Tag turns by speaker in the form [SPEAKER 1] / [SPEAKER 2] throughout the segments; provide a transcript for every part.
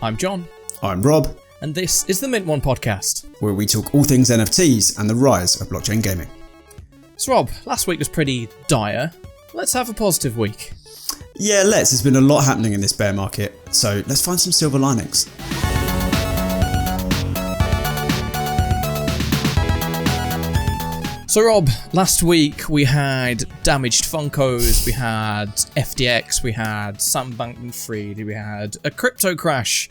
[SPEAKER 1] I'm John.
[SPEAKER 2] I'm Rob.
[SPEAKER 1] And this is the Mint One podcast,
[SPEAKER 2] where we talk all things NFTs and the rise of blockchain gaming.
[SPEAKER 1] So Rob, last week was pretty dire. Let's have a positive week.
[SPEAKER 2] Yeah, let's. There's been a lot happening in this bear market, so let's find some silver linings.
[SPEAKER 1] So Rob, last week we had damaged Funkos, we had FTX, we had Sam Bankman-Fried, we had a crypto crash.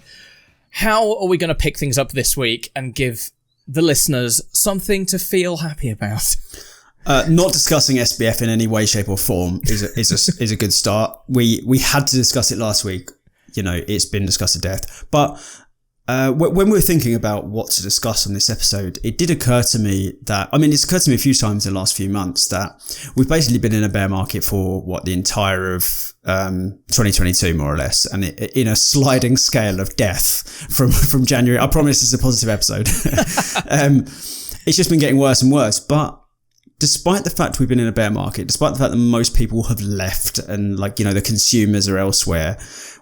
[SPEAKER 1] How are we going to pick things up this week and give the listeners something to feel happy about?
[SPEAKER 2] Not discussing SBF in any way, shape or form is a good start. We had to discuss it last week. You know, it's been discussed to death. But when we were thinking about what to discuss on this episode, it did occur to me that, it's occurred to me a few times in the last few months that we've basically been in a bear market for the entire of 2022, more or less, and in a sliding scale of death from January. I promise it's a positive episode. It's just been getting worse and worse. But despite the fact we've been in a bear market, despite the fact that most people have left and the consumers are elsewhere,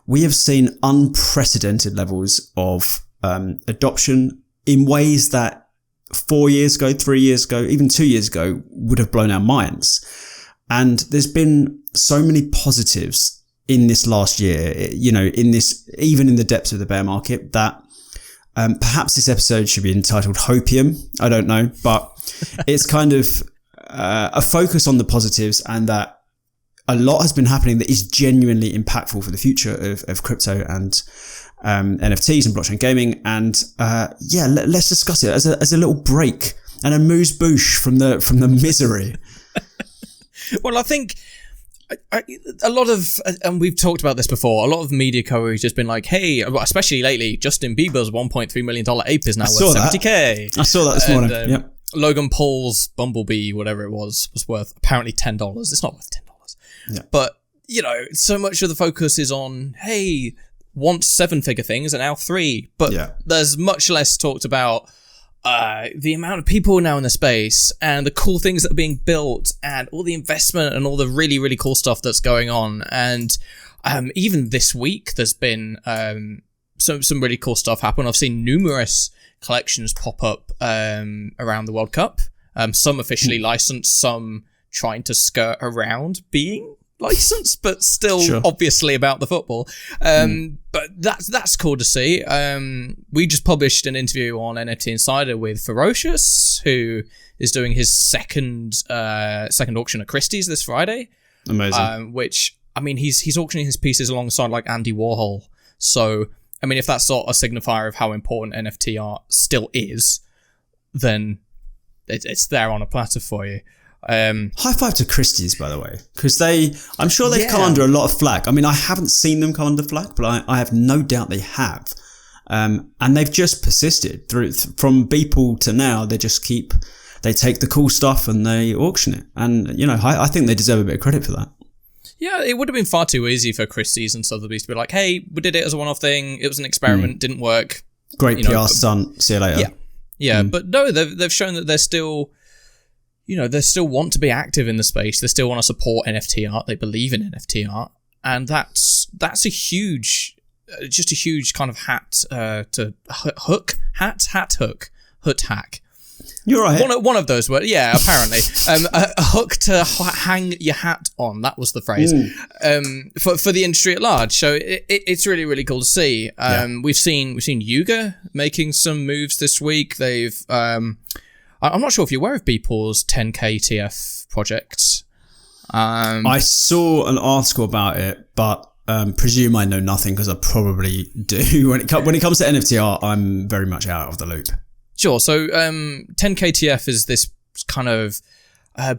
[SPEAKER 2] we have seen unprecedented levels of adoption in ways that 4 years ago, 3 years ago, even 2 years ago would have blown our minds. And there's been so many positives in this last year, even in the depths of the bear market, that perhaps this episode should be entitled Hopium. I don't know, but it's kind of a focus on the positives, and that a lot has been happening that is genuinely impactful for the future of crypto and NFTs and blockchain gaming. And let's discuss it as a little break and a amuse bouche from the misery.
[SPEAKER 1] Well, I think a lot of, and we've talked about this before, a lot of media coverage has been like, hey, especially lately, Justin Bieber's $1.3 million ape is now worth $70K.
[SPEAKER 2] I saw that this morning. Yep.
[SPEAKER 1] Logan Paul's Bumblebee, whatever it was worth apparently $10. It's not worth $10. Yeah. But, so much of the focus is on, hey, once 7-figure things are now 3. But there's much less talked about the amount of people now in the space and the cool things that are being built and all the investment and all the really, really cool stuff that's going on. And even this week, there's been some really cool stuff happen. I've seen numerous collections pop up around the World Cup. Some officially licensed, some trying to skirt around being licensed, but still obviously about the football. But that's cool to see. We just published an interview on NFT Insider with Ferocious, who is doing his second auction at Christie's this Friday.
[SPEAKER 2] Amazing.
[SPEAKER 1] Which, he's auctioning his pieces alongside Andy Warhol. So, if that's sort of a signifier of how important NFT art still is, then it's there on a platter for you.
[SPEAKER 2] High five to Christie's, by the way, because I'm sure they've come under a lot of flack. I haven't seen them come under flack, but I have no doubt they have. And they've just persisted from Beeple to now. They take the cool stuff and they auction it. And, I think they deserve a bit of credit for that. Yeah,
[SPEAKER 1] it would have been far too easy for Christie's and Sotheby's to be like, hey, we did it as a one-off thing. It was an experiment, didn't work.
[SPEAKER 2] Great PR stunt. See you later.
[SPEAKER 1] Yeah. But no, they've shown that they're still, they still want to be active in the space. They still want to support NFT art. They believe in NFT art. And that's a huge kind of hat to hook. Hoot hack.
[SPEAKER 2] You're right.
[SPEAKER 1] One of those words. Yeah, apparently. A hook to hang your hat on. That was the phrase. For the industry at large. So it's really, really cool to see. We've seen Yuga making some moves this week. They've I'm not sure if you're aware of Beeple's 10K TF project.
[SPEAKER 2] I saw an article about it, but presume I know nothing because I probably do. When it comes to NFT art, I'm very much out of the loop.
[SPEAKER 1] Sure. So 10K TF is this kind of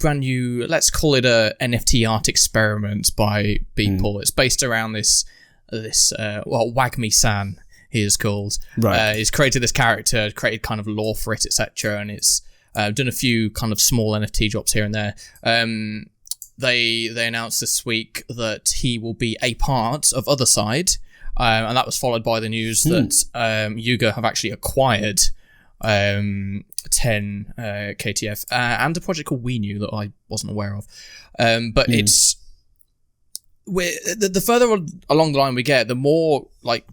[SPEAKER 1] brand new, let's call it a NFT art experiment by Beeple. It's based around this Wagmi-san, he is called.
[SPEAKER 2] Right.
[SPEAKER 1] He's created this character, created kind of lore for it, etc. And it's done a few kind of small NFT drops here and there. They announced this week that he will be a part of Other Side, and that was followed by the news that Yuga have actually acquired 10 KTF and a project called WENEW that I wasn't aware of. But it's the further along the line we get, the more like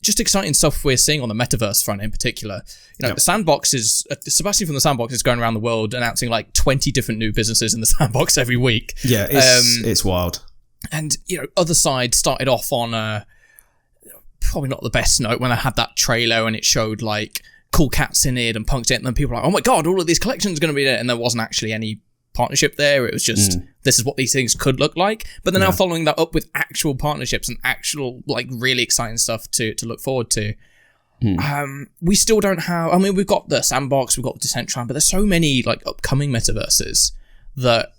[SPEAKER 1] just exciting stuff we're seeing on the Metaverse front in particular. The Sandbox is, Sebastian from the Sandbox is going around the world announcing like 20 different new businesses in the Sandbox every week.
[SPEAKER 2] Yeah, it's wild.
[SPEAKER 1] And, Other Side started off on probably not the best note when I had that trailer and it showed like cool cats in it and punks in it, and then people were like, oh my God, all of these collections are going to be there. And there wasn't actually any partnership there. It was just, this is what these things could look like. But they're now following that up with actual partnerships and actual like really exciting stuff to look forward to. We still don't have, we've got the Sandbox, we've got Decentraland, but there's so many like upcoming metaverses that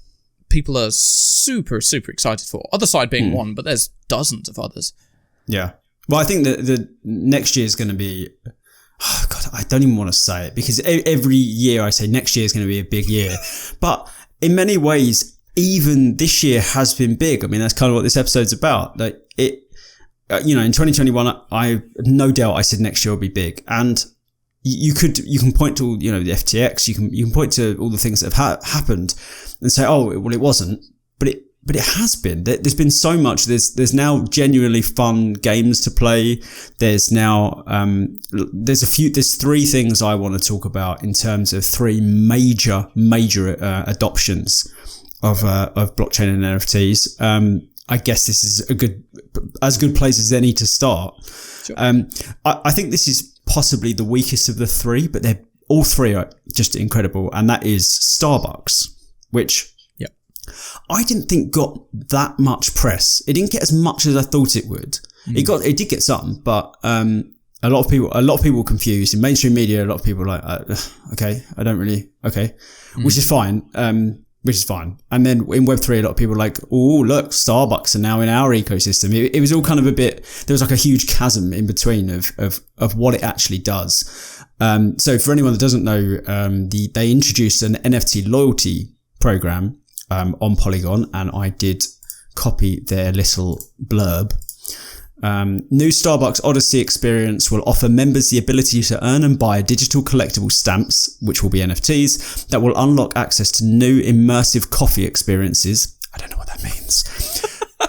[SPEAKER 1] people are super, super excited for. Other Side being one, but there's dozens of others.
[SPEAKER 2] Yeah. Well, I think that the next year is going to be, oh God, I don't even want to say it, because every year I say next year is going to be a big year. But in many ways, even this year has been big. That's kind of what this episode's about. Like in 2021, no doubt I said next year will be big. And you can point to, the FTX, you can point to all the things that have happened and say, oh, well, it wasn't, but it has been. There's been so much. There's now genuinely fun games to play. There's now, there's 3 things I want to talk about in terms of 3 major adoptions of blockchain and NFTs. I guess this is as good place as any to start.
[SPEAKER 1] Sure.
[SPEAKER 2] I think this is possibly the weakest of the 3, but all 3 are just incredible. And that is Starbucks, which I didn't think got that much press. It didn't get as much as I thought it would. It did get some, but a lot of people were confused in mainstream media. A lot of people were like, okay, I don't really, okay, which is fine. And then in Web3, a lot of people were like, oh, look, Starbucks are now in our ecosystem. It was all kind of there was like a huge chasm in between of what it actually does. So for anyone that doesn't know, they introduced an NFT loyalty program on Polygon, and I did copy their little blurb. New Starbucks Odyssey experience will offer members the ability to earn and buy digital collectible stamps, which will be NFTs, that will unlock access to new immersive coffee experiences. I don't know what that means.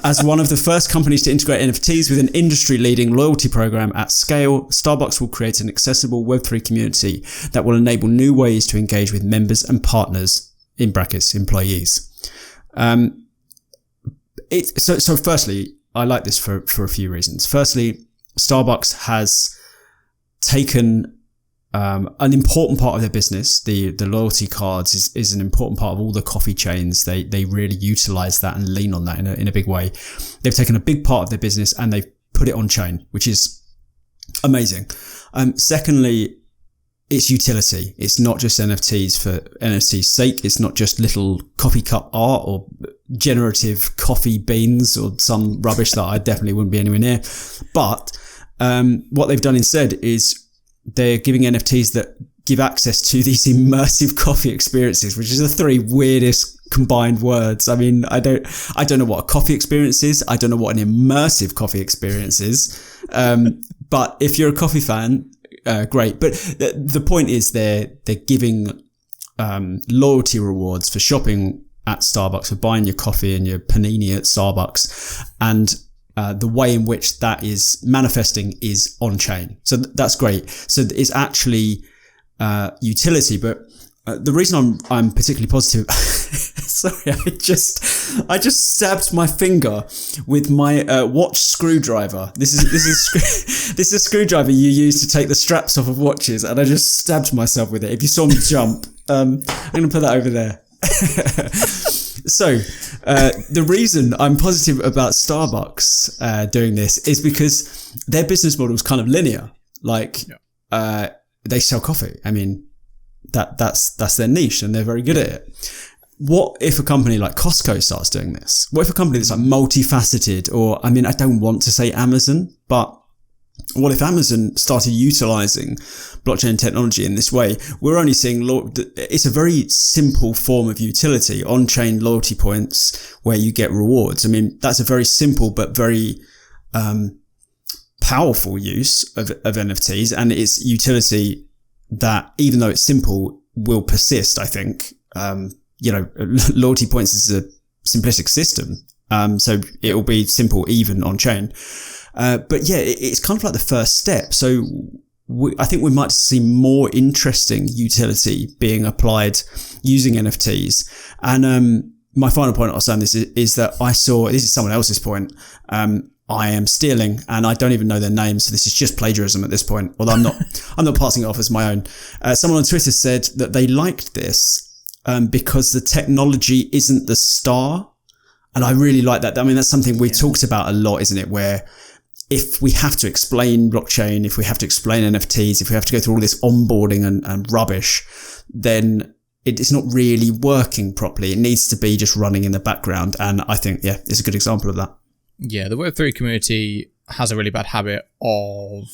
[SPEAKER 2] As one of the first companies to integrate NFTs with an industry-leading loyalty program at scale, Starbucks will create an accessible Web3 community that will enable new ways to engage with members and partners, in brackets, employees. So firstly, I like this for a few reasons. Firstly, Starbucks has taken an important part of their business. The loyalty cards is an important part of all the coffee chains. They really utilize that and lean on that in a big way. They've taken a big part of their business and they've put it on chain, which is amazing. Secondly, it's utility. It's not just NFTs for NFT's sake. It's not just little coffee cup art or generative coffee beans or some rubbish that I definitely wouldn't be anywhere near. But what they've done instead is they're giving NFTs that give access to these immersive coffee experiences, which is the 3 weirdest combined words. I don't know what a coffee experience is. I don't know what an immersive coffee experience is. But if you're a coffee fan, great. But the point is they're giving loyalty rewards for shopping at Starbucks, for buying your coffee and your panini at Starbucks, and the way in which that is manifesting is on chain. So that's great. So it's actually utility. But the reason I'm particularly positive, sorry, I just stabbed my finger with my watch screwdriver. This is a screwdriver you use to take the straps off of watches, and I just stabbed myself with it. If you saw me jump, I'm going to put that over there. So the reason I'm positive about Starbucks doing this is because their business model is kind of linear. Like they sell coffee. That's their niche, and they're very good at it. What if a company like Costco starts doing this? What if a company that's like multifaceted, or I don't want to say Amazon, but what if Amazon started utilizing blockchain technology in this way? We're only seeing it's a very simple form of utility, on-chain loyalty points where you get rewards. That's a very simple but very powerful use of NFTs, and it's utility that, even though it's simple, will persist. I think loyalty points is a simplistic system, so it will be simple even on chain. But yeah, it's kind of like the first step. So I think we might see more interesting utility being applied using NFTs. And my final point I'll say on this is that this is someone else's point. I am stealing, and I don't even know their name, so this is just plagiarism at this point. Although I'm not passing it off as my own. Someone on Twitter said that they liked this because the technology isn't the star, and I really like that. I mean, that's something we talked about a lot, isn't it? Where if we have to explain blockchain, if we have to explain NFTs, if we have to go through all this onboarding and rubbish, then it's not really working properly. It needs to be just running in the background, and I think it's a good example of that.
[SPEAKER 1] Yeah, the Web3 community has a really bad habit of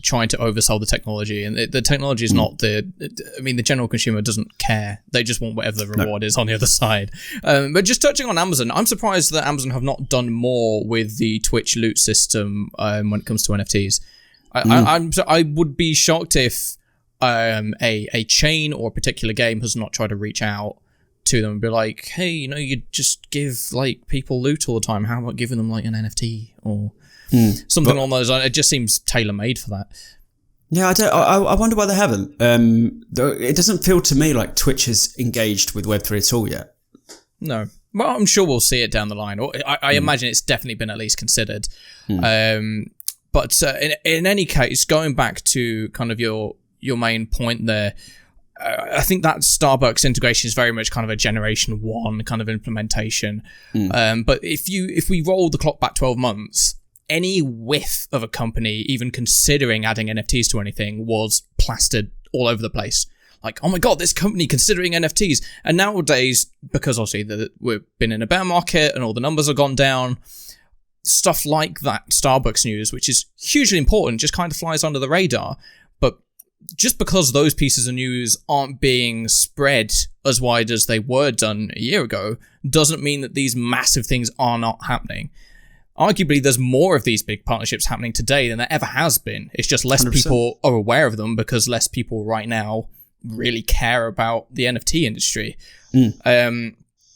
[SPEAKER 1] trying to oversell the technology, and the technology is not the general consumer doesn't care. They just want whatever the reward is on the other side. But just touching on Amazon, I'm surprised that Amazon have not done more with the Twitch loot system when it comes to NFTs. I would be shocked if a chain or a particular game has not tried to reach out to them and be like, hey, you just give like people loot all the time. How about giving them like an NFT or something along those lines? It just seems tailor-made for that.
[SPEAKER 2] Yeah, I wonder why they haven't. It doesn't feel to me like Twitch has engaged with Web3 at all yet.
[SPEAKER 1] No. Well, I'm sure we'll see it down the line. I imagine it's definitely been at least considered. But in any case, going back to kind of your main point there, I think that Starbucks integration is very much kind of a generation 1 kind of implementation. But if we roll the clock back 12 months, any whiff of a company even considering adding NFTs to anything was plastered all over the place. Like, oh my God, this company considering NFTs. And nowadays, because obviously we've been in a bear market and all the numbers have gone down, stuff like that Starbucks news, which is hugely important, just kind of flies under the radar. But just because those pieces of news aren't being spread as wide as they were done a year ago, doesn't mean that these massive things are not happening. Arguably, there's more of these big partnerships happening today than there ever has been. It's just less 100%. People are aware of them because less people right now really care about the NFT industry.
[SPEAKER 2] But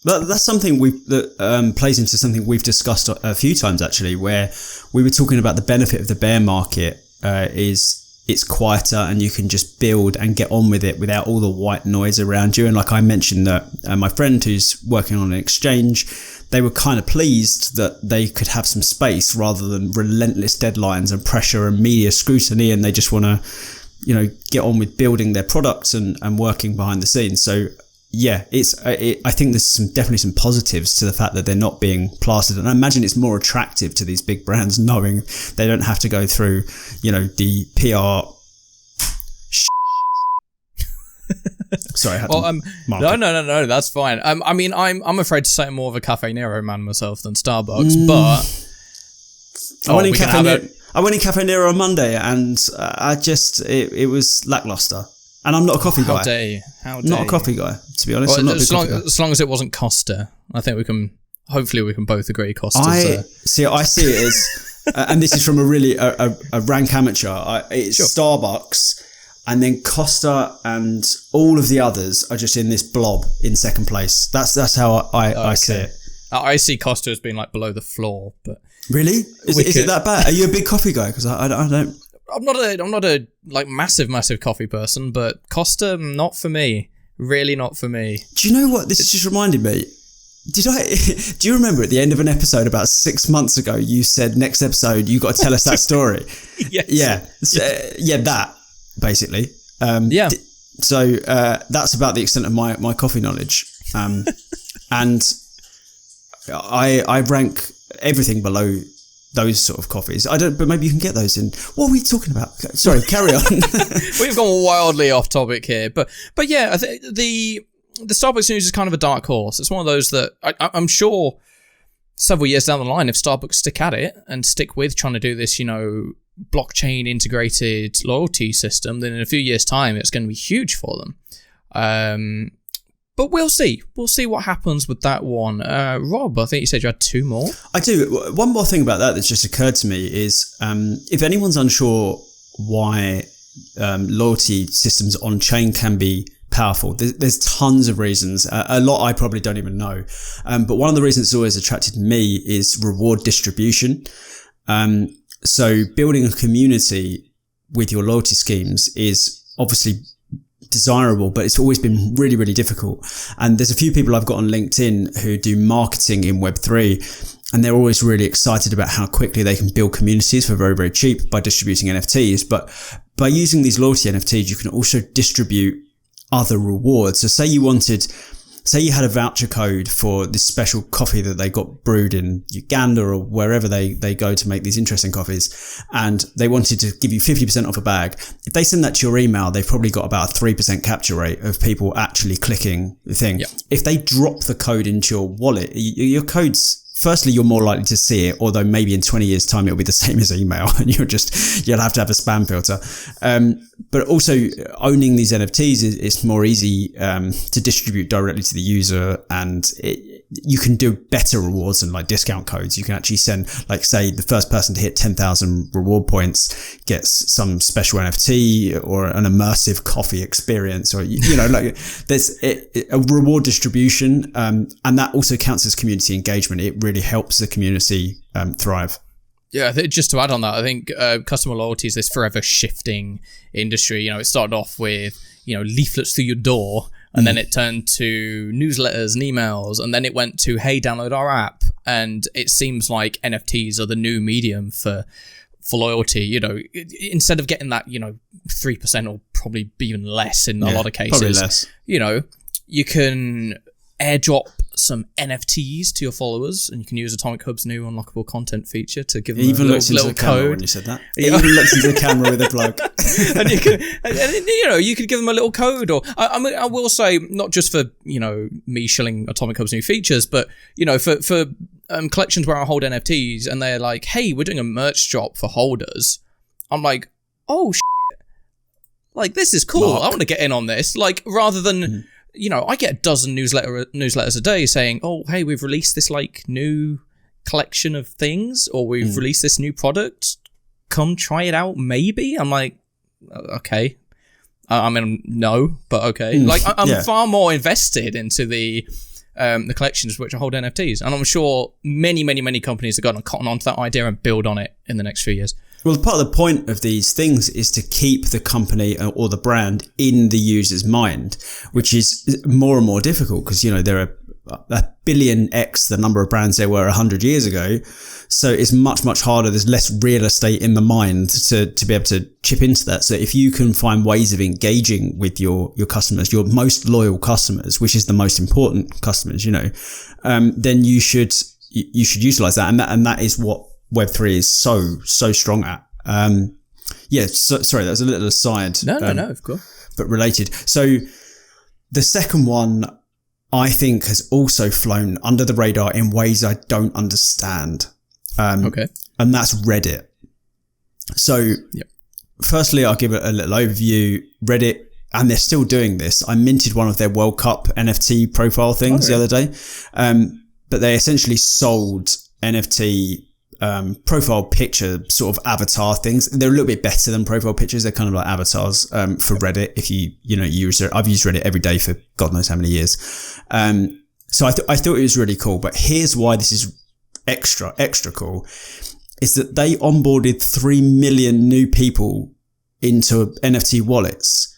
[SPEAKER 2] that's something that plays into something we've discussed a few times, actually, where we were talking about the benefit of the bear market is it's quieter and you can just build and get on with it without all the white noise around you. And like I mentioned that my friend who's working on an exchange, they were kind of pleased that they could have some space rather than relentless deadlines and pressure and media scrutiny. And they just want to, get on with building their products and working behind the scenes. So yeah, I think there's definitely some positives to the fact that they're not being plastered. And I imagine it's more attractive to these big brands knowing they don't have to go through, the PR. Sorry, I had to mark
[SPEAKER 1] No, that's fine. I'm afraid to say I'm more of a Cafe Nero man myself than Starbucks, but
[SPEAKER 2] I went in Cafe Nero on Monday and it was lackluster. And I'm not a coffee guy.
[SPEAKER 1] How dare
[SPEAKER 2] not a coffee guy, to be honest. Well, I'm not
[SPEAKER 1] as long as it wasn't Costa, I think hopefully we can both agree Costa.
[SPEAKER 2] I see it as, and this is from a really a rank amateur. It's sure. Starbucks, and then Costa and all of the others are just in this blob in second place. That's how I see it.
[SPEAKER 1] I see Costa as being like below the floor, but
[SPEAKER 2] really, is it that bad? Are you a big coffee guy? Because I don't.
[SPEAKER 1] I'm not a like massive coffee person, but Costa, not for me. Really not for me.
[SPEAKER 2] Do you know what? This just reminded me. Do you remember at the end of an episode about 6 months ago, you said next episode, you got to tell us that story?
[SPEAKER 1] Yes.
[SPEAKER 2] Yeah. That basically. So that's about the extent of my coffee knowledge. And I rank everything below those sort of coffees. But maybe you can get those in. What are we talking about? Sorry, carry on.
[SPEAKER 1] We've gone wildly off topic here, but yeah, I think the Starbucks news is kind of a dark horse. It's one of those that I'm sure several years down the line, if Starbucks stick at it and stick with trying to do this, blockchain integrated loyalty system, then in a few years' time, it's going to be huge for them. But we'll see. We'll see what happens with that one. Rob, I think you said you had 2 more.
[SPEAKER 2] I do. One more thing about that's just occurred to me is if anyone's unsure why loyalty systems on chain can be powerful, there's tons of reasons. A lot I probably don't even know. But one of the reasons that's always attracted me is reward distribution. So building a community with your loyalty schemes is obviously desirable, but it's always been really, really difficult. And there's a few people I've got on LinkedIn who do marketing in Web3, and they're always really excited about how quickly they can build communities for very, very cheap by distributing NFTs. But by using these loyalty NFTs, you can also distribute other rewards. So say you had a voucher code for this special coffee that they got brewed in Uganda or wherever they go to make these interesting coffees, and they wanted to give you 50% off a bag. If they send that to your email, they've probably got about a 3% capture rate of people actually clicking the thing. Yep. If they drop the code into your wallet, your code's, firstly, you're more likely to see it, although maybe in 20 years' time it'll be the same as email, and you'll have to have a spam filter. But also owning these NFTs it's more easy to distribute directly to the user, and you can do better rewards and like discount codes. You can actually send, like, say the first person to hit 10,000 reward points gets some special NFT or an immersive coffee experience, or like there's a reward distribution, and that also counts as community engagement. It really helps the community thrive.
[SPEAKER 1] Yeah, just to add on that, I think customer loyalty is this forever shifting industry. It started off with, leaflets through your door, and then it turned to newsletters and emails, and then it went to, hey, download our app. And it seems like NFTs are the new medium for loyalty. Instead of getting that, 3% or probably even less in a lot of cases.
[SPEAKER 2] Probably less.
[SPEAKER 1] You can airdrop some NFTs to your followers, and you can use Atomic Hub's new unlockable content feature to give them
[SPEAKER 2] even
[SPEAKER 1] a
[SPEAKER 2] looks
[SPEAKER 1] little
[SPEAKER 2] into the camera
[SPEAKER 1] code.
[SPEAKER 2] when you said that. It even looks into the camera with a plug.
[SPEAKER 1] And you could give them a little code, or I will say, not just for me shilling Atomic Hub's new features, but for collections where I hold NFTs and they're like, hey, we're doing a merch drop for holders. I'm like, oh shit, like this is cool.
[SPEAKER 2] Mark.
[SPEAKER 1] I want to get in on this. Like, rather than I get a dozen newsletters a day saying, oh, hey, we've released this like new collection of things, or we've released this new product. Come try it out, maybe. I'm like, okay. I mean, no, but okay. Like, I'm far more invested into the collections which I hold NFTs, and I'm sure many, many, many companies are going to cotton onto that idea and build on it in the next few years.
[SPEAKER 2] Well, part of the point of these things is to keep the company or the brand in the user's mind, which is more and more difficult because, there are a billion X the number of brands there were 100 years ago. So it's much, much harder. There's less real estate in the mind to be able to chip into that. So if you can find ways of engaging with your customers, your most loyal customers, which is the most important customers, then you should utilize that. And that is what Web3 is so strong at. Sorry, that was a little aside.
[SPEAKER 1] No, of course.
[SPEAKER 2] But related. So the second one, I think, has also flown under the radar in ways I don't understand.
[SPEAKER 1] Okay.
[SPEAKER 2] And that's Reddit. So firstly, I'll give it a little overview. Reddit, and they're still doing this. I minted one of their World Cup NFT profile things the other day. But they essentially sold NFT profile picture sort of avatar things. They're a little bit better than profile pictures. They're kind of like avatars for Reddit. If you use it, I've used Reddit every day for God knows how many years. So I thought it was really cool. But here's why this is extra cool, is that they onboarded 3 million new people into NFT wallets,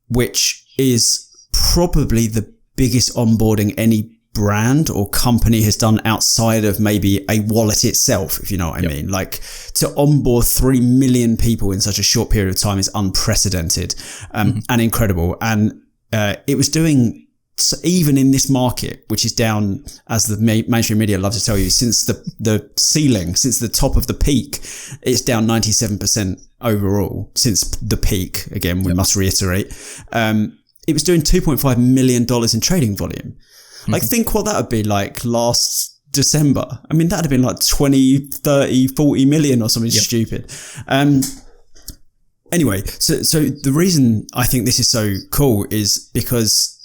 [SPEAKER 2] which is probably the biggest onboarding any brand or company has done outside of maybe a wallet itself, if you know what I mean. Like, to onboard 3 million people in such a short period of time is unprecedented and incredible. And it was doing, even in this market, which is down, as the mainstream media love to tell you, since the ceiling, since the top of the peak, it's down 97% overall since the peak. Again, we must reiterate. It was doing $2.5 million in trading volume. Like, think what that would be like last December. I mean, that'd have been like 20, 30, 40 million or something stupid. Anyway, so the reason I think this is so cool is because,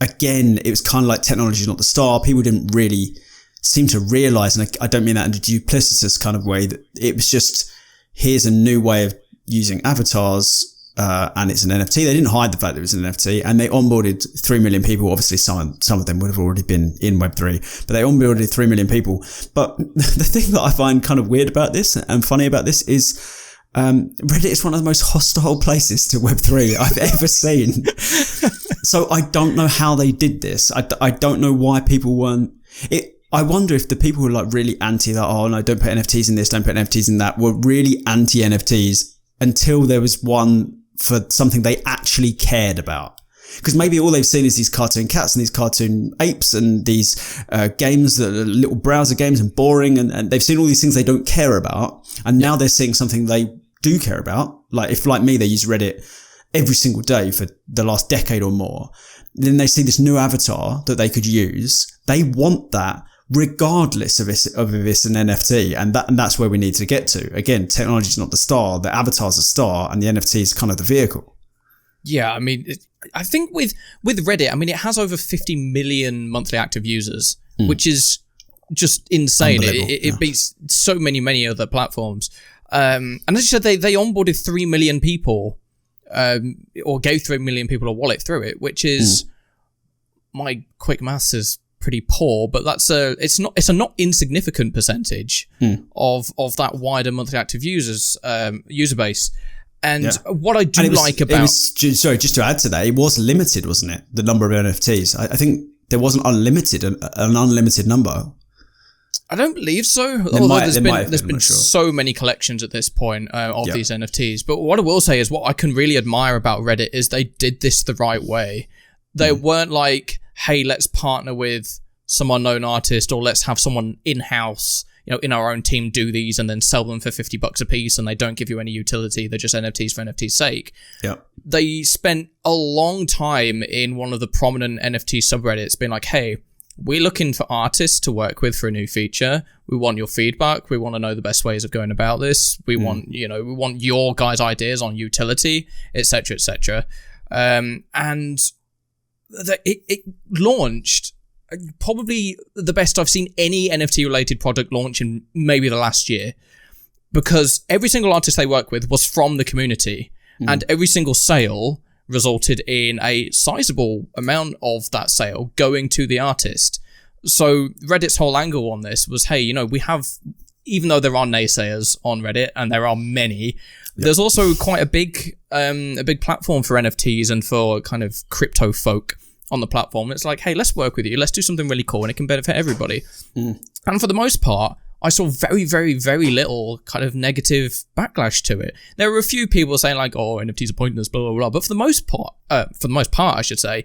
[SPEAKER 2] again, it was kind of like technology not the star. People didn't really seem to realize, and I don't mean that in a duplicitous kind of way, that it was just, here's a new way of using avatars and it's an NFT. They didn't hide the fact that it was an NFT, and they onboarded 3 million people. Obviously, some of them would have already been in Web3, but they onboarded 3 million people. But the thing that I find kind of weird about this and funny about this is Reddit is one of the most hostile places to Web3 I've ever seen. So I don't know how they did this. I don't know why people weren't... I wonder if the people who are like really anti that, oh no, don't put NFTs in this, don't put NFTs in that, were really anti NFTs until there was one for something they actually cared about. Because maybe all they've seen is these cartoon cats and these cartoon apes and these games that are little browser games and boring, and they've seen all these things they don't care about, and now they're seeing something they do care about. Like if, like me, they use Reddit every single day for the last decade or more, then they see this new avatar that they could use. They want that regardless of if it's an NFT, and that's where we need to get to. Again, technology is not the star, the avatar's a star, and the NFT is kind of the vehicle.
[SPEAKER 1] Yeah, I mean, I think with Reddit, I mean, it has over 50 million monthly active users, which is just insane. It beats so many other platforms. And as you said, they onboarded 3 million people, or gave 3 million people a wallet through it, which is, my quick maths is pretty poor, but it's a not insignificant percentage of that wider monthly active users user base. And what I do like about...
[SPEAKER 2] sorry, just to add to that, it was limited, wasn't it? The number of NFTs. I think there wasn't an unlimited number.
[SPEAKER 1] I don't believe so. Although there's been so many collections at this point of these NFTs. But what I will say is what I can really admire about Reddit is they did this the right way. They weren't like, hey, let's partner with some unknown artist, or let's have someone in-house, in our own team do these and then sell them for $50 a piece, and they don't give you any utility. They're just NFTs for NFT's sake. Yeah. They spent a long time in one of the prominent NFT subreddits being like, hey, we're looking for artists to work with for a new feature. We want your feedback. We want to know the best ways of going about this. We want, we want your guys' ideas on utility, etc., etc. And it launched probably the best I've seen any NFT related product launch in maybe the last year, because every single artist they work with was from the community, and every single sale resulted in a sizable amount of that sale going to the artist. So Reddit's whole angle on this was, hey, we have, even though there are naysayers on Reddit, and there are many, there's also quite a big platform for NFTs and for kind of crypto folk on the platform. It's like, hey, let's work with you. Let's do something really cool, and it can benefit everybody. And for the most part, I saw very, very, very little kind of negative backlash to it. There were a few people saying like, oh, NFTs are pointless, blah, blah, blah. But for the most part, I should say,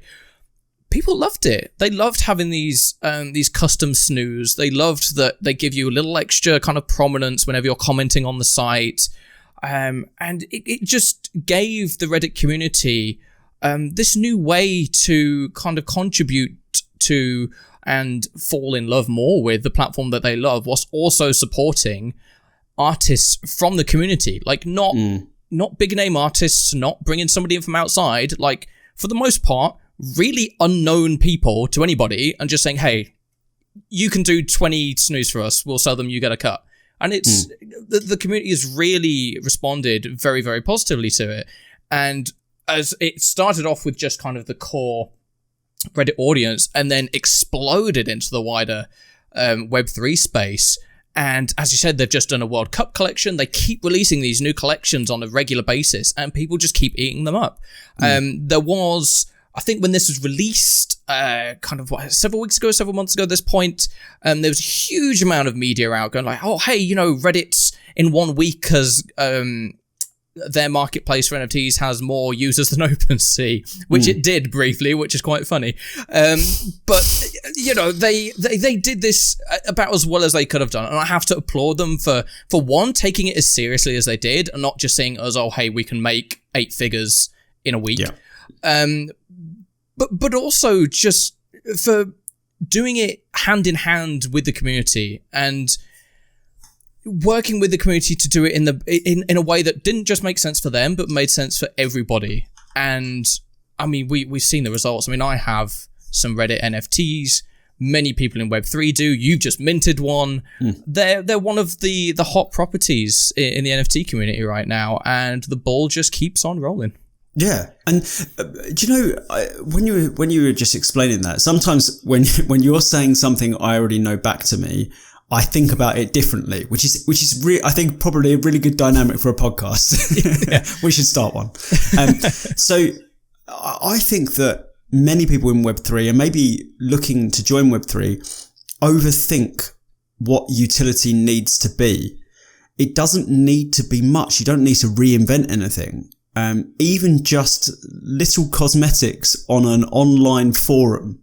[SPEAKER 1] people loved it. They loved having these custom snooze. They loved that they give you a little extra kind of prominence whenever you're commenting on the site. And it just gave the Reddit community this new way to kind of contribute to and fall in love more with the platform that they love, whilst also supporting artists from the community. Like not big name artists, not bringing somebody in from outside, like for the most part, really unknown people to anybody, and just saying, hey, you can do 20 snooze for us, we'll sell them, you get a cut. And it's the community has really responded very, very positively to it. And as it started off with just kind of the core Reddit audience, and then exploded into the wider Web3 space. And as you said, they've just done a World Cup collection. They keep releasing these new collections on a regular basis, and people just keep eating them up. There was, I think when this was released, several months ago at this point, there was a huge amount of media out going like, oh, hey, Reddit's in 1 week has... their marketplace for NFTs has more users than OpenSea, which it did briefly, which is quite funny. But they did this about as well as they could have done, and I have to applaud them for one, taking it as seriously as they did, and not just saying as, oh, hey, we can make 8 figures in a week. But also just for doing it hand in hand with the community, and working with the community to do it in a way that didn't just make sense for them, but made sense for everybody. And I mean, we've seen the results. I mean, I have some Reddit NFTs. Many people in Web3 do. You've just minted one. They're one of the hot properties in the NFT community right now, and the ball just keeps on rolling.
[SPEAKER 2] Yeah, and do you know when you were just explaining that, sometimes when you're saying something I already know back to me, I think about it differently, which is I think probably a really good dynamic for a podcast. Yeah. We should start one. So I think that many people in Web3 and maybe looking to join Web3 overthink what utility needs to be. It doesn't need to be much. You don't need to reinvent anything. Even just little cosmetics on an online forum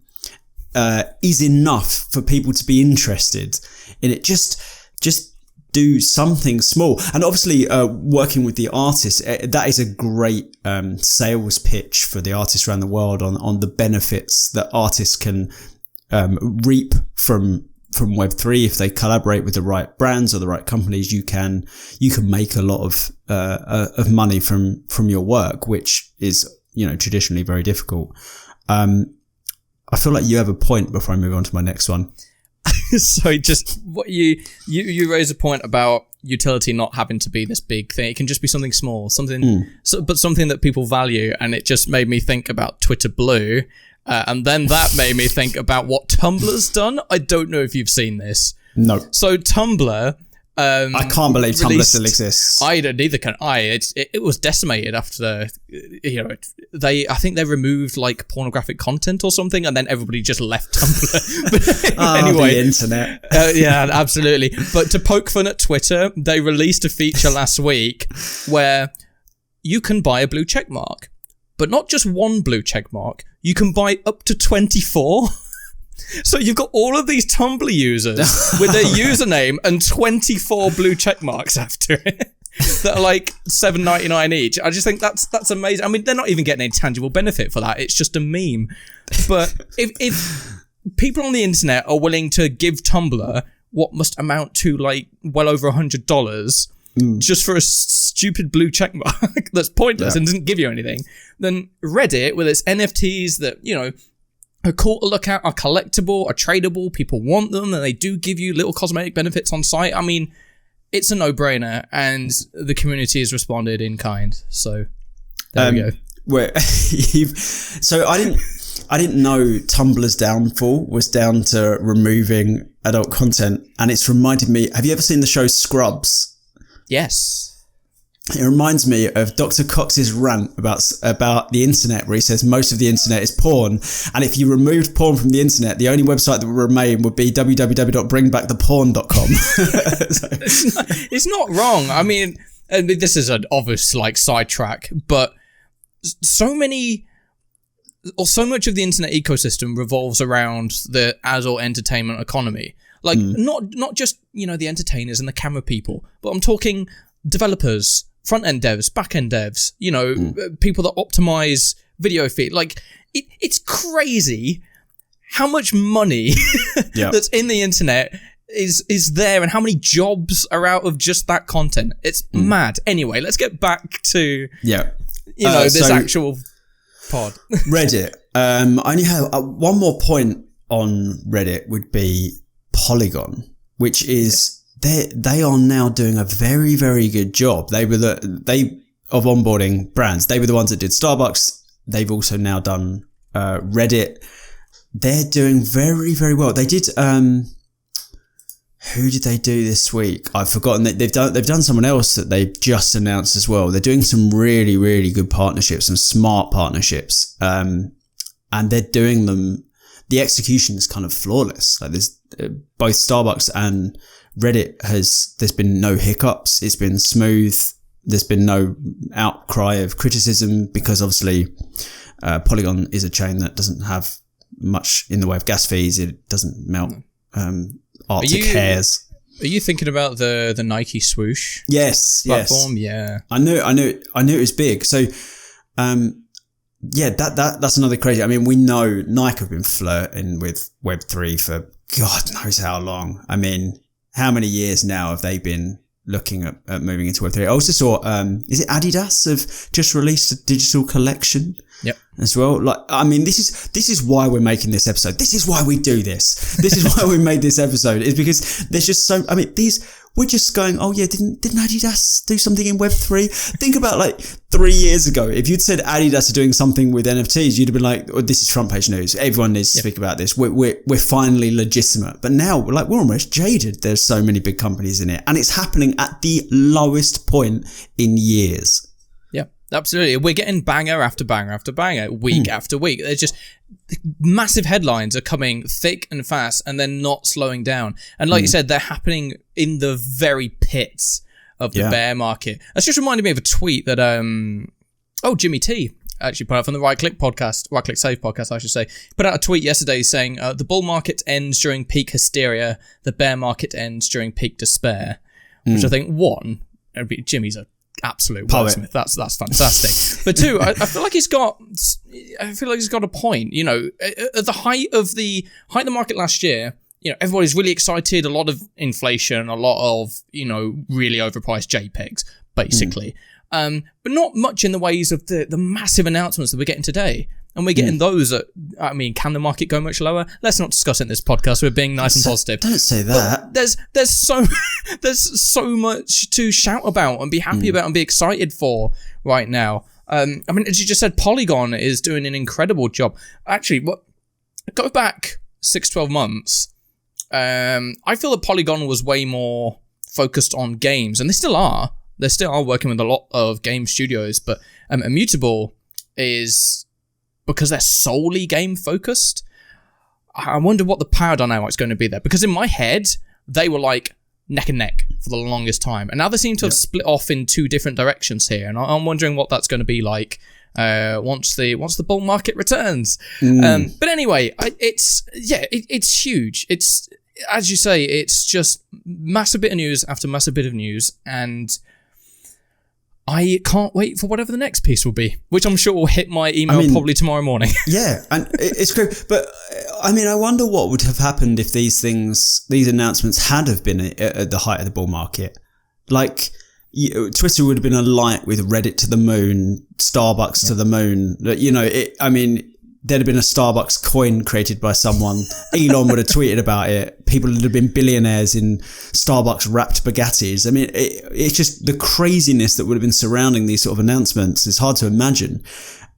[SPEAKER 2] is enough for people to be interested in it. Just do something small. And obviously, working with the artists, that is a great sales pitch for the artists around the world on the benefits that artists can reap from Web3. If they collaborate with the right brands or the right companies, you can make a lot of money from your work, which is, traditionally very difficult. I feel like you have a point before I move on to my next one.
[SPEAKER 1] So just what you raise a point about utility not having to be this big thing. It can just be something small, but something that people value. And it just made me think about Twitter Blue. And then that made me think about what Tumblr's done. I don't know if you've seen this.
[SPEAKER 2] No.
[SPEAKER 1] So Tumblr...
[SPEAKER 2] I can't believe Tumblr still exists.
[SPEAKER 1] Neither can I. It was decimated after I think they removed like pornographic content or something, and then everybody just left Tumblr. But anyway,
[SPEAKER 2] the internet.
[SPEAKER 1] Yeah, absolutely. But to poke fun at Twitter, they released a feature last week where you can buy a blue check mark, but not just one blue check mark. You can buy up to 24. So you've got all of these Tumblr users with their username and 24 blue check marks after it that are like $7.99 each. I just think that's amazing. I mean, they're not even getting any tangible benefit for that. It's just a meme. But if people on the internet are willing to give Tumblr what must amount to like well over $100 just for a stupid blue check mark that's pointless and doesn't give you anything, then Reddit with its NFTs that, are cool to look at, are collectible, are tradable, people want them, and they do give you little cosmetic benefits on site. I mean, it's a no-brainer, and the community has responded in kind. So there we go.
[SPEAKER 2] So I didn't know Tumblr's downfall was down to removing adult content, and it's reminded me. Have you ever seen the show Scrubs?
[SPEAKER 1] Yes.
[SPEAKER 2] It reminds me of Dr. Cox's rant about the internet, where he says most of the internet is porn, and if you removed porn from the internet, the only website that would remain would be www.bringbacktheporn.com.
[SPEAKER 1] It's not wrong. I mean, this is an obvious sidetrack, but so much of the internet ecosystem revolves around the adult entertainment economy. Not just the entertainers and the camera people, but I'm talking developers, front-end devs, back-end devs, people that optimize video feed. It's crazy how much money that's in the internet is there, and how many jobs are out of just that content. It's mad. Anyway, let's get back to this actual pod.
[SPEAKER 2] Reddit. I only have one more point on Reddit would be Polygon, which is... They are now doing a very, very good job. They were of onboarding brands. They were the ones that did Starbucks. They've also now done Reddit. They're doing very, very well. They did. Who did they do this week? I've forgotten. They've done someone else that they've just announced as well. They're doing some really, really good partnerships, some smart partnerships, and they're doing them. The execution is kind of flawless. There's both Starbucks and Reddit there's been no hiccups. It's been smooth. There's been no outcry of criticism because obviously Polygon is a chain that doesn't have much in the way of gas fees. It doesn't melt Arctic hairs.
[SPEAKER 1] Are you thinking about the Nike swoosh?
[SPEAKER 2] Yes.
[SPEAKER 1] Platform? Yeah.
[SPEAKER 2] I knew it was big. So that's another crazy. I mean, we know Nike have been flirting with Web3 for God knows how long. I mean, how many years now have they been looking at moving into Web3. I also saw, is it Adidas have just released a digital collection?
[SPEAKER 1] Yep.
[SPEAKER 2] As well. Like, I mean, this is why we're making this episode. This is why we do this. This is why we made this episode, is because there's just so, I mean, we're just going, oh yeah, didn't Adidas do something in Web3? Think about like 3 years ago, if you'd said Adidas are doing something with NFTs, you'd have been like, oh, this is front page news. Everyone needs to speak about this. We're finally legitimate. But now we're almost jaded. There's so many big companies in it, and it's happening at the lowest point in years.
[SPEAKER 1] Yeah, absolutely. We're getting banger after banger after banger, week after week. There's just massive headlines are coming thick and fast, and they're not slowing down. And like you said, they're happening in the very pits of the bear market. That's just reminded me of a tweet that Jimmy T actually put out from the Right Click Save podcast, I should say. Put out a tweet yesterday saying the bull market ends during peak hysteria, the bear market ends during peak despair. Which I think, one, Jimmy's a absolute wordsmith. That's fantastic. But two, I feel like he's got a point. You know, at the height of the market last year, you know, everybody's really excited. A lot of inflation, a lot of, you know, really overpriced JPEGs, basically. But not much in the ways of the massive announcements that we're getting today. And we're getting those at, I mean, can the market go much lower? Let's not discuss it in this podcast. We're being nice and positive.
[SPEAKER 2] Don't say that.
[SPEAKER 1] But there's so much to shout about and be happy about and be excited for right now. I mean, as you just said, Polygon is doing an incredible job. Actually, go back 6-12 months. I feel that Polygon was way more focused on games, and they still are. They still are working with a lot of game studios, but Immutable is, because they're solely game focused, I wonder what the power dynamic's going to be there. Because in my head, they were like neck and neck for the longest time, and now they seem to have split off in two different directions here. And I'm wondering what that's going to be like once the bull market returns. But anyway, it's huge. It's, as you say, it's just massive bit of news after massive bit of news, and I can't wait for whatever the next piece will be, which I'm sure will hit my email probably tomorrow morning.
[SPEAKER 2] Yeah, and it's great. But I mean, I wonder what would have happened if these announcements had have been at the height of the bull market. Like, Twitter would have been alight with Reddit to the moon, Starbucks to the moon. You know, there'd have been a Starbucks coin created by someone. Elon would have tweeted about it. People would have been billionaires in Starbucks wrapped baguettes. I mean, it's just the craziness that would have been surrounding these sort of announcements is hard to imagine.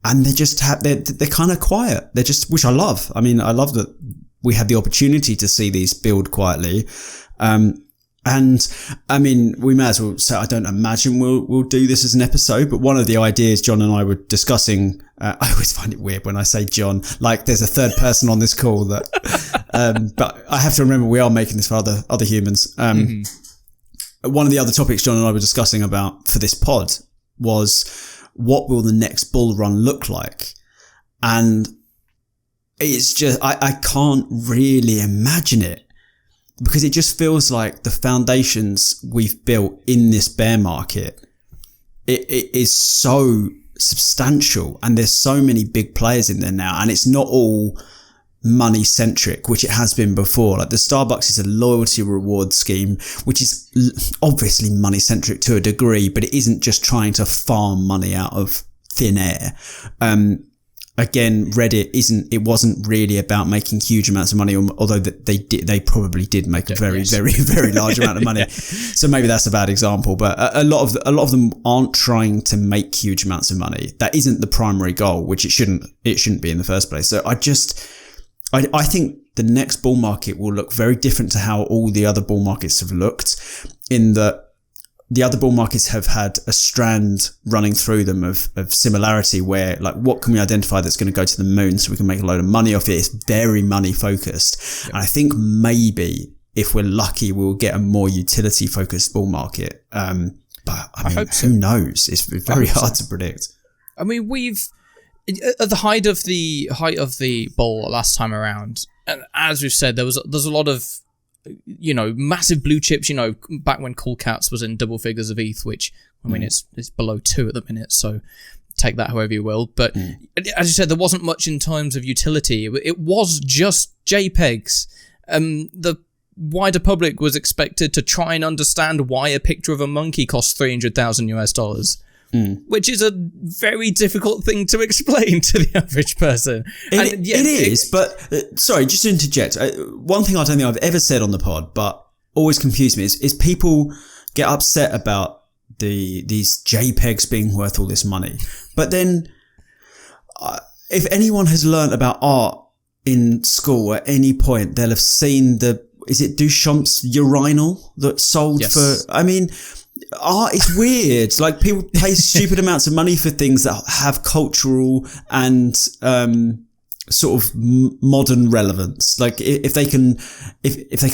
[SPEAKER 2] And they're kind of quiet. They're just, which I love. I mean, I love that we had the opportunity to see these build quietly. And I mean, we may as well say, I don't imagine we'll do this as an episode, but one of the ideas John and I were discussing, I always find it weird when I say John, like there's a third person on this call that, but I have to remember we are making this for other humans. One of the other topics John and I were discussing about for this pod was, what will the next bull run look like? And it's just, I can't really imagine it. Because it just feels like the foundations we've built in this bear market, it is so substantial, and there's so many big players in there now, and it's not all money centric, which it has been before. Like the Starbucks is a loyalty reward scheme, which is obviously money centric to a degree, but it isn't just trying to farm money out of thin air. Again, Reddit wasn't really about making huge amounts of money, although they probably did make a very, very, very large amount of money. So maybe that's a bad example, but a lot of them aren't trying to make huge amounts of money. That isn't the primary goal, which it shouldn't be in the first place. So I think the next bull market will look very different to how all the other bull markets have looked, in that the other bull markets have had a strand running through them of similarity, where, like, what can we identify that's going to go to the moon so we can make a load of money off it? It's very money focused. Yep. And I think maybe if we're lucky, we'll get a more utility focused bull market. But I mean, who knows? It's very hard to predict.
[SPEAKER 1] I mean, we've, at the height of the bull last time around, and as we've said, there's a lot of, you know, massive blue chips, you know, back when Cool Cats was in double figures of ETH, which, I mean, it's below 2 at the minute, so take that however you will. But as you said, there wasn't much in terms of utility. It was just JPEGs. The wider public was expected to try and understand why a picture of a monkey costs $300,000. Which is a very difficult thing to explain to the average person.
[SPEAKER 2] It is, but sorry, just to interject. One thing I don't think I've ever said on the pod, but always confused me is people get upset about these JPEGs being worth all this money. But then, if anyone has learnt about art in school at any point, they'll have seen is it Duchamp's urinal that sold for, I mean, art is weird. Like, people pay stupid amounts of money for things that have cultural and sort of modern relevance. Like, if they can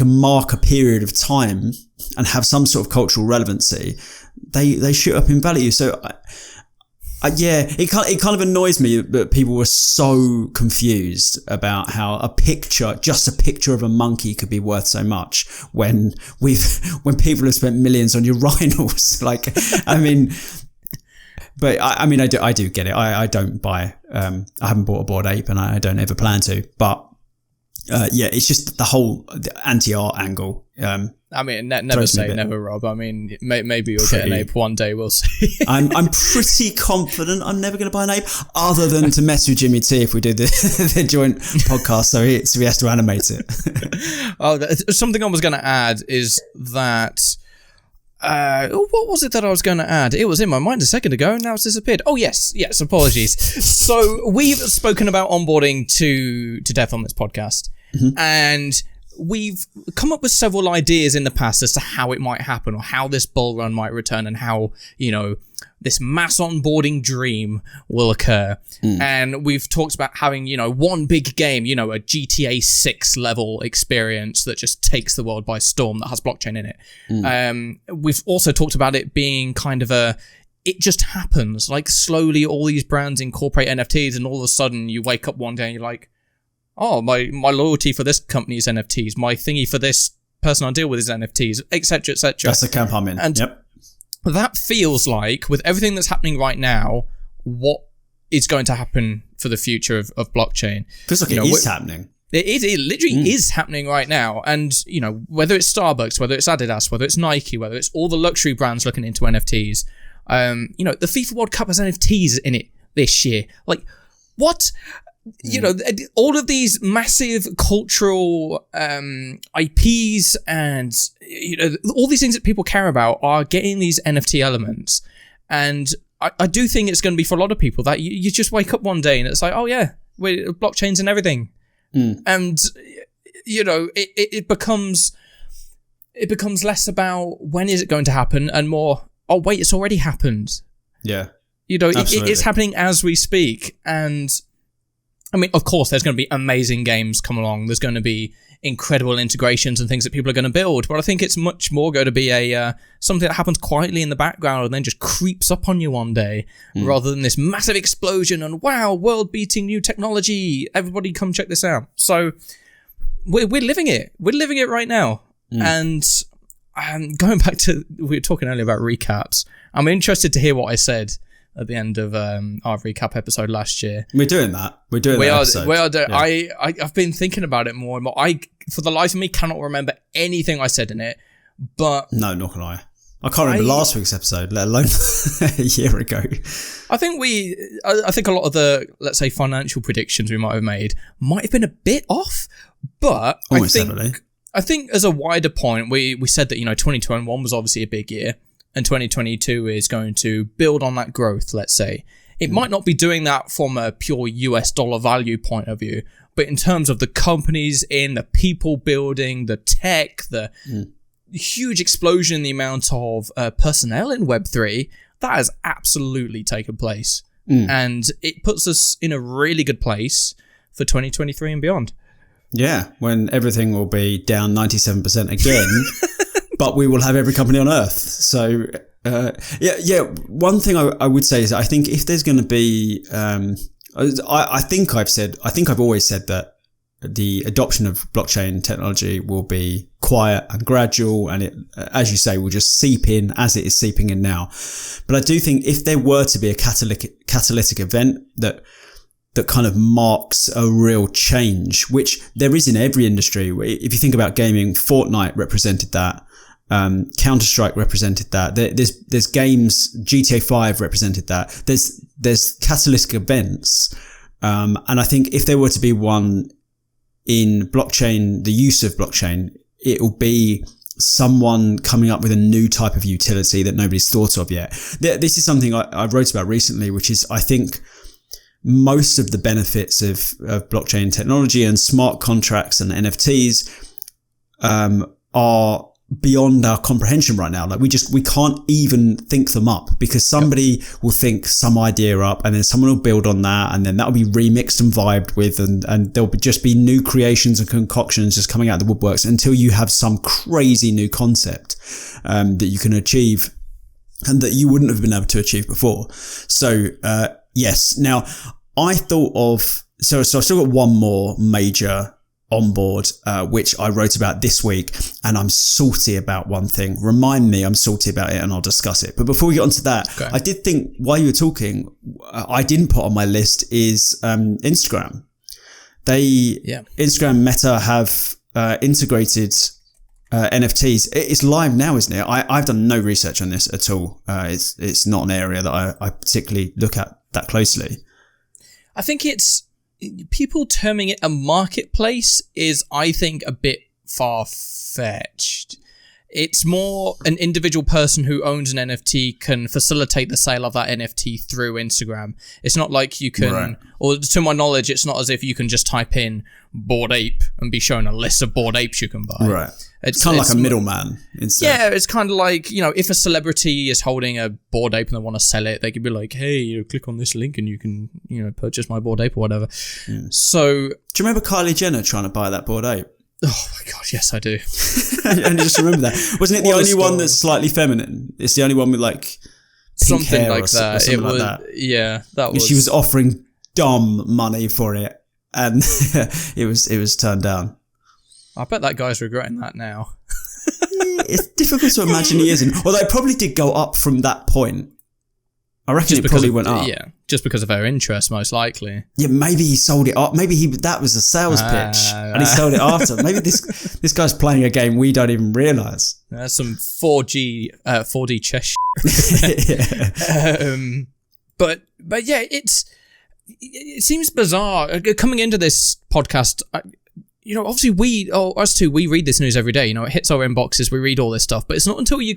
[SPEAKER 2] mark a period of time and have some sort of cultural relevancy, they shoot up in value. So it kind of annoys me that people were so confused about how just a picture of a monkey could be worth so much when people have spent millions on urinals. Like, I mean, but I mean, I do get it. I don't buy, I haven't bought a Bored Ape and I don't ever plan to, but it's just the whole anti-art angle.
[SPEAKER 1] I mean, never say never, Rob. I mean, maybe you'll get an ape one day. We'll see.
[SPEAKER 2] I'm pretty confident I'm never going to buy an ape, other than to mess with Jimmy T if we do the joint podcast. So he has to animate it.
[SPEAKER 1] Something I was going to add is that. What was it that I was going to add? It was in my mind a second ago and now it's disappeared. Oh, yes. Apologies. So we've spoken about onboarding to death on this podcast, and we've come up with several ideas in the past as to how it might happen or how this bull run might return and how, this mass onboarding dream will occur. And we've talked about having, one big game, a GTA 6 level experience that just takes the world by storm that has blockchain in it. We've also talked about it being kind of it just happens. Like, slowly all these brands incorporate NFTs and all of a sudden you wake up one day and you're like, oh, my loyalty for this company is NFTs. My thingy for this person I deal with is NFTs, etc., etc.
[SPEAKER 2] That's the camp I'm in.
[SPEAKER 1] And that feels like, with everything that's happening right now, what is going to happen for the future of blockchain.
[SPEAKER 2] Feels like it is happening.
[SPEAKER 1] It literally is happening right now. And, whether it's Starbucks, whether it's Adidas, whether it's Nike, whether it's all the luxury brands looking into NFTs, the FIFA World Cup has NFTs in it this year. Like, what? All of these massive cultural IPs and all these things that people care about are getting these NFT elements, and I do think it's going to be for a lot of people that you just wake up one day and it's like, oh yeah, blockchains and everything, and it becomes less about when is it going to happen and more, oh wait, it's already happened.
[SPEAKER 2] Yeah,
[SPEAKER 1] it's happening as we speak. And I mean, of course, there's going to be amazing games come along. There's going to be incredible integrations and things that people are going to build. But I think it's much more going to be something that happens quietly in the background and then just creeps up on you one day, rather than this massive explosion and, wow, world-beating new technology. Everybody come check this out. So we're living it. We're living it right now. And going back to, we were talking earlier about recaps. I'm interested to hear what I said at the end of our recap episode last year.
[SPEAKER 2] We're doing that. We are doing.
[SPEAKER 1] I've been thinking about it more and more. I, for the life of me, cannot remember anything I said in it. But
[SPEAKER 2] no, nor can I. I can't remember last week's episode, let alone a year ago.
[SPEAKER 1] I think a lot of the, let's say, financial predictions we might have made might have been a bit off. But definitely. I think as a wider point, we said that 2021 was obviously a big year. And 2022 is going to build on that growth, let's say. It might not be doing that from a pure US dollar value point of view, but in terms of the companies in, the people building, the tech, the huge explosion in the amount of personnel in Web3, that has absolutely taken place. And it puts us in a really good place for 2023 and beyond.
[SPEAKER 2] Yeah, when everything will be down 97% again. But we will have every company on Earth. So, one thing I would say is I think if there's going to be, I think I've always said that the adoption of blockchain technology will be quiet and gradual, and it, as you say, will just seep in as it is seeping in now. But I do think if there were to be a catalytic event that that kind of marks a real change, which there is in every industry. If you think about gaming, Fortnite represented that. Counter-Strike represented that. There's games, GTA 5 represented that. There's catalytic events. And I think if there were to be one in blockchain, the use of blockchain, it will be someone coming up with a new type of utility that nobody's thought of yet. This is something I wrote about recently, which is, I think, most of the benefits of blockchain technology and smart contracts and NFTs are beyond our comprehension right now. Like we can't even think them up, because somebody will think some idea up, and then someone will build on that, and then that'll be remixed and vibed with, and there'll just be new creations and concoctions just coming out of the woodworks until you have some crazy new concept that you can achieve and that you wouldn't have been able to achieve before. So yes. Now I thought of, so I've still got one more major on board, which I wrote about this week, and I'm salty about one thing. Remind me I'm salty about it and I'll discuss it. But before we get onto that, okay. I did think, while you were talking, I didn't put on my list is Instagram. Instagram Meta have integrated NFTs. It's live now, isn't it? I've done no research on this at all. It's not an area that I particularly look at that closely.
[SPEAKER 1] I think people terming it a marketplace is, I think, a bit far-fetched. It's more an individual person who owns an NFT can facilitate the sale of that NFT through Instagram. It's not like you can, right. Or to my knowledge, it's not as if you can just type in Bored Ape and be shown a list of Bored Apes you can buy.
[SPEAKER 2] Right. It's kind of like a middleman instead.
[SPEAKER 1] Yeah, it's kind of like, if a celebrity is holding a Bored Ape and they want to sell it, they could be like, hey, click on this link and you can, purchase my Bored Ape or whatever. Mm. So,
[SPEAKER 2] do you remember Kylie Jenner trying to buy that Bored Ape?
[SPEAKER 1] Oh my God, yes, I do.
[SPEAKER 2] And just remember that. Wasn't it the only one that's slightly feminine? It's the only one with like pink
[SPEAKER 1] something
[SPEAKER 2] hair
[SPEAKER 1] like
[SPEAKER 2] or
[SPEAKER 1] that.
[SPEAKER 2] something like that.
[SPEAKER 1] Yeah, that was.
[SPEAKER 2] She was offering dumb money for it, and it was turned down.
[SPEAKER 1] I bet that guy's regretting that now.
[SPEAKER 2] It's difficult to imagine he isn't. Although it probably did go up from that point. I reckon it probably went up.
[SPEAKER 1] Yeah, just because of her interest, most likely.
[SPEAKER 2] Yeah, maybe he sold it up. Maybe that was a sales pitch, and he sold it after. Maybe this guy's playing a game we don't even realise.
[SPEAKER 1] There's some 4D chess. But yeah, it seems bizarre coming into this podcast. Obviously us two, we read this news every day. It hits our inboxes, we read all this stuff, but it's not until you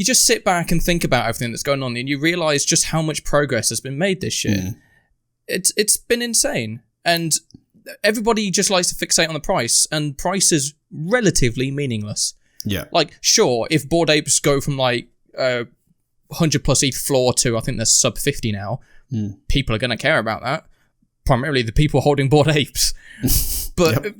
[SPEAKER 1] just sit back and think about everything that's going on and you realise just how much progress has been made this year. Mm. It's been insane. And everybody just likes to fixate on the price, and price is relatively meaningless. Yeah. Like, sure, if Bored Apes go from 100 plus ETH floor to, I think there's sub 50 now, people are going to care about that. Primarily the people holding Bored Apes. But,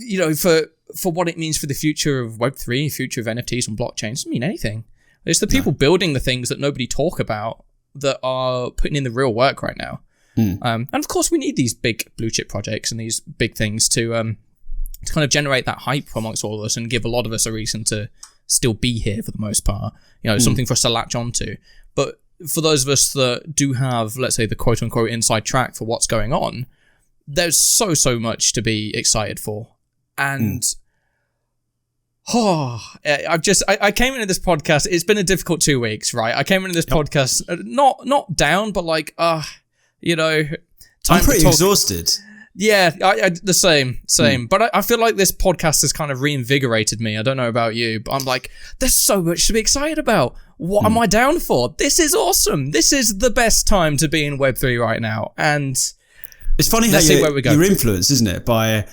[SPEAKER 1] for what it means for the future of Web3, future of NFTs and blockchains, it doesn't mean anything. It's the people building the things that nobody talk about that are putting in the real work right now. Mm. And of course, we need these big blue chip projects and these big things to kind of generate that hype amongst all of us and give a lot of us a reason to still be here for the most part. Something for us to latch onto. But for those of us that do have, let's say, the quote unquote inside track for what's going on, there's so much to be excited for. And I came into this podcast. It's been a difficult 2 weeks, right? I came into this podcast not down, but time
[SPEAKER 2] I'm pretty exhausted.
[SPEAKER 1] Yeah, I the same. But I feel like this podcast has kind of reinvigorated me. I don't know about you, but I'm like, there's so much to be excited about. What am I down for? This is awesome. This is the best time to be in Web3 right now. And
[SPEAKER 2] it's funny how you're influenced, isn't it, by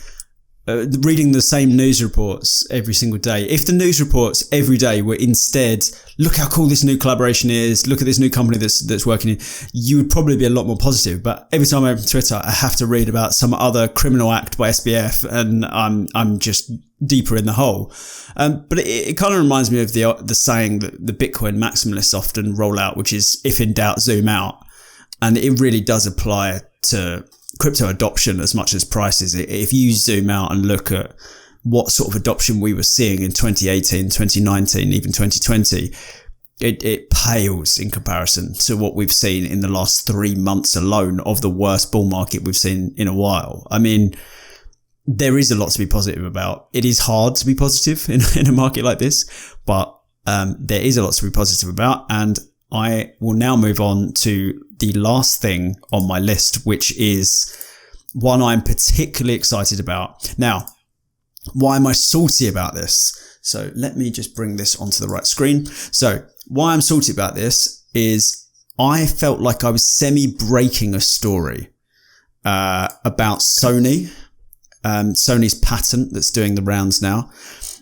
[SPEAKER 2] reading the same news reports every single day. If the news reports every day were instead, look how cool this new collaboration is, look at this new company that's working, you would probably be a lot more positive. But every time I open Twitter, I have to read about some other criminal act by SBF, and I'm just deeper in the hole. But it kind of reminds me of the saying that the Bitcoin maximalists often roll out, which is, if in doubt, zoom out. And it really does apply to crypto adoption as much as prices. If you zoom out and look at what sort of adoption we were seeing in 2018, 2019, even 2020, it pales in comparison to what we've seen in the last 3 months alone of the worst bull market we've seen in a while. I mean, there is a lot to be positive about. It is hard to be positive in a market like this, but there is a lot to be positive about. And I will now move on to the last thing on my list, which is one I'm particularly excited about. Now, why am I salty about this? So let me just bring this onto the right screen. So why I'm salty about this is I felt like I was semi-breaking a story about Sony, Sony's patent that's doing the rounds now.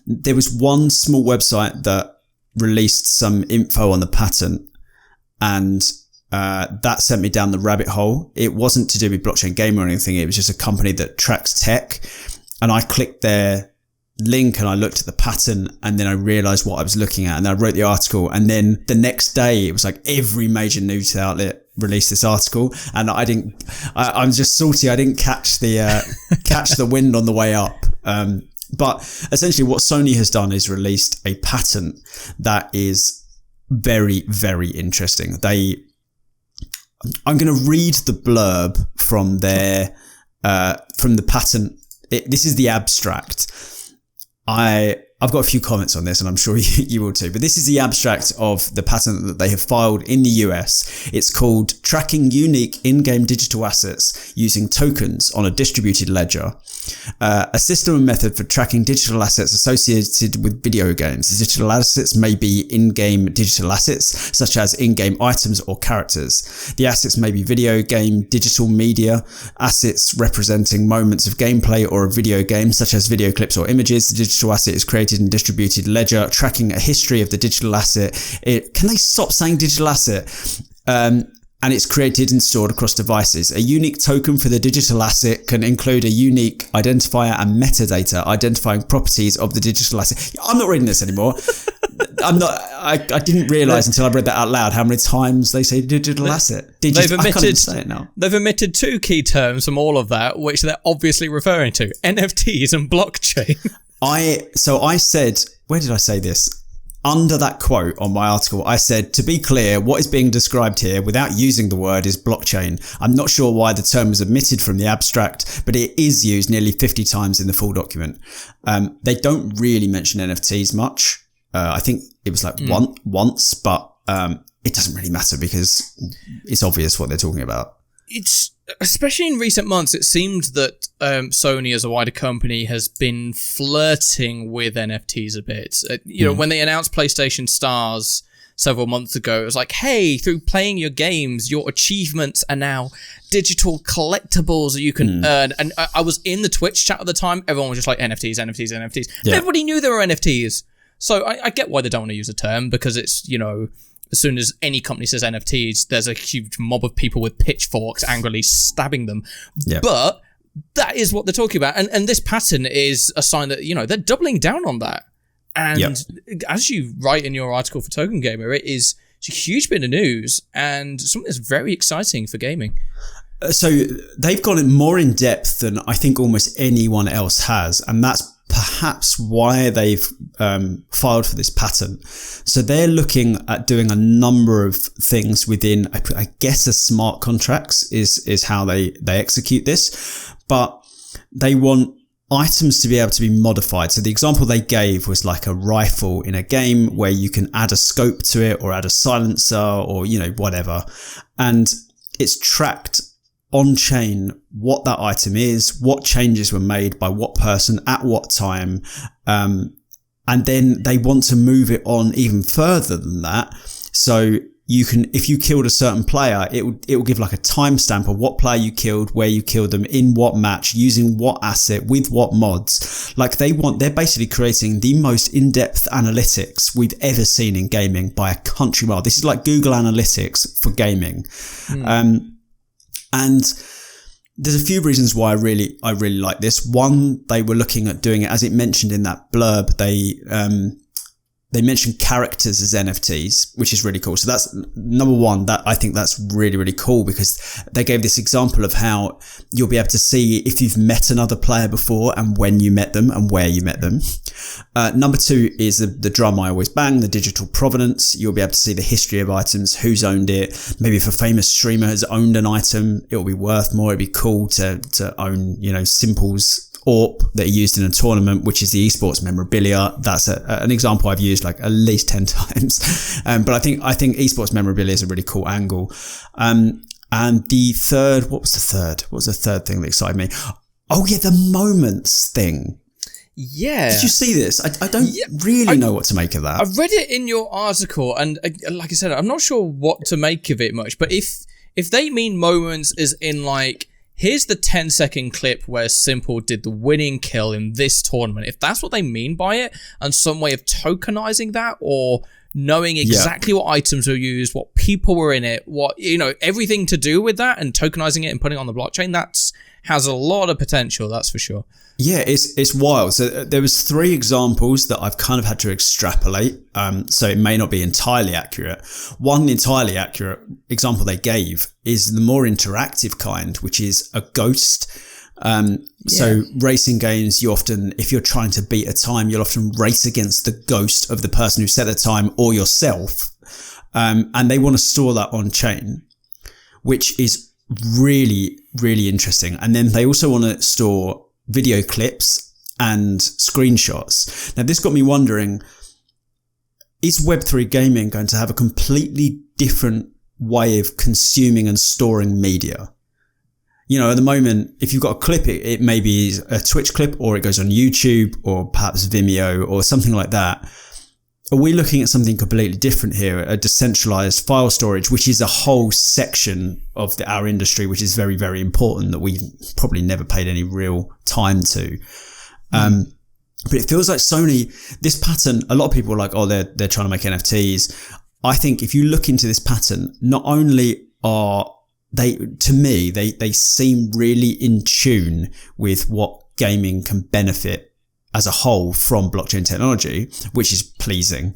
[SPEAKER 2] There was one small website that released some info on the patent, and that sent me down the rabbit hole. It wasn't to do with Blockchain Game or anything. It was just a company that tracks tech. And I clicked their link and I looked at the patent, and then I realized what I was looking at, and then I wrote the article. And then the next day it was like every major news outlet released this article, and I'm just salty I didn't catch the wind on the way up. But essentially what Sony has done is released a patent that is very, very interesting. I'm going to read the blurb from from the patent. This is the abstract. I've got a few comments on this, and I'm sure you will too, but this is the abstract of the patent that they have filed in the US. It's called Tracking Unique In-Game Digital Assets Using Tokens on a Distributed Ledger. A system and method for tracking digital assets associated with video games. The digital assets may be in-game digital assets, such as in-game items or characters. The assets may be video game, digital media, assets representing moments of gameplay or a video game, such as video clips or images. The digital asset is created in distributed ledger, tracking a history of the digital asset. Can they stop saying digital asset? And it's created and stored across devices. A unique token for the digital asset can include a unique identifier and metadata identifying properties of the digital asset. I'm not reading this anymore. I didn't realise until I read that out loud how many times they say digital asset. I can't even say it now.
[SPEAKER 1] They've omitted two key terms from all of that, which they're obviously referring to: NFTs and blockchain.
[SPEAKER 2] I said, where did I say this? Under that quote on my article, I said, to be clear, what is being described here without using the word is blockchain. I'm not sure why the term was omitted from the abstract, but it is used nearly 50 times in the full document. They don't really mention NFTs much. I think it was like once, but it doesn't really matter because it's obvious what they're talking about.
[SPEAKER 1] It's, especially in recent months, it seemed that Sony as a wider company has been flirting with NFTs a bit. When they announced PlayStation Stars several months ago, it was like, hey, through playing your games, your achievements are now digital collectibles that you can earn. And I was in the Twitch chat at the time. Everyone was just like, NFTs. Yeah. Everybody knew there were NFTs. So I get why they don't want to use the term, because it's, as soon as any company says NFTs, there's a huge mob of people with pitchforks angrily stabbing them. Yep. But that is what they're talking about. And this pattern is a sign that, they're doubling down on that. And as you write in your article for Token Gamer, it's a huge bit of news and something that's very exciting for gaming.
[SPEAKER 2] So they've gone more in depth than I think almost anyone else has. And that's perhaps why they've filed for this patent. So they're looking at doing a number of things within, I guess, a smart contracts is how they execute this. But they want items to be able to be modified. So the example they gave was like a rifle in a game where you can add a scope to it or add a silencer or, whatever. And it's tracked on chain what that item is, what changes were made by what person at what time. And then they want to move it on even further than that. So you can, if you killed a certain player, it will give like a timestamp of what player you killed, where you killed them, in what match, using what asset, with what mods. Like they're basically creating the most in-depth analytics we've ever seen in gaming by a country mile. This is like Google Analytics for gaming. And there's a few reasons why I really like this. One, they were looking at doing it, as it mentioned in that blurb, they mentioned characters as NFTs, which is really cool. So that's number one, that I think that's really, really cool, because they gave this example of how you'll be able to see if you've met another player before and when you met them and where you met them. Number two is the drum I always bang, the digital provenance. You'll be able to see the history of items, who's owned it. Maybe if a famous streamer has owned an item, it'll be worth more. It'd be cool to own, Simple's AWP that are used in a tournament, which is the esports memorabilia. That's an example I've used like at least 10 times. But I think esports memorabilia is a really cool angle. And the third, what was the third thing that excited me? Oh yeah, the moments thing.
[SPEAKER 1] Yeah.
[SPEAKER 2] Did you see this? I don't really know what to make of that.
[SPEAKER 1] I've read it in your article, and like I said, I'm not sure what to make of it much, but if they mean moments as in like, here's the 10-second clip where Simple did the winning kill in this tournament. If that's what they mean by it, and some way of tokenizing that, or knowing exactly what items were used, what people were in it, what, everything to do with that, and tokenizing it and putting it on the blockchain, has a lot of potential, that's for sure. Yeah,
[SPEAKER 2] it's wild. So there was 3 examples that I've kind of had to extrapolate. So it may not be entirely accurate. One entirely accurate example they gave is the more interactive kind, which is a ghost. So racing games, you often, if you're trying to beat a time, you'll often race against the ghost of the person who set the time or yourself. And they want to store that on chain, which is really, really interesting. And then they also want to store video clips and screenshots. Now, this got me wondering, is Web3 gaming going to have a completely different way of consuming and storing media? At the moment, if you've got a clip, it may be a Twitch clip, or it goes on YouTube, or perhaps Vimeo, or something like that. Are we looking at something completely different here, a decentralized file storage, which is a whole section of our industry, which is very, very important, that we've probably never paid any real time to. But it feels like Sony, this pattern, a lot of people are like, oh, they're trying to make NFTs. I think if you look into this pattern, not only are they, to me, they seem really in tune with what gaming can benefit as a whole from blockchain technology, which is pleasing.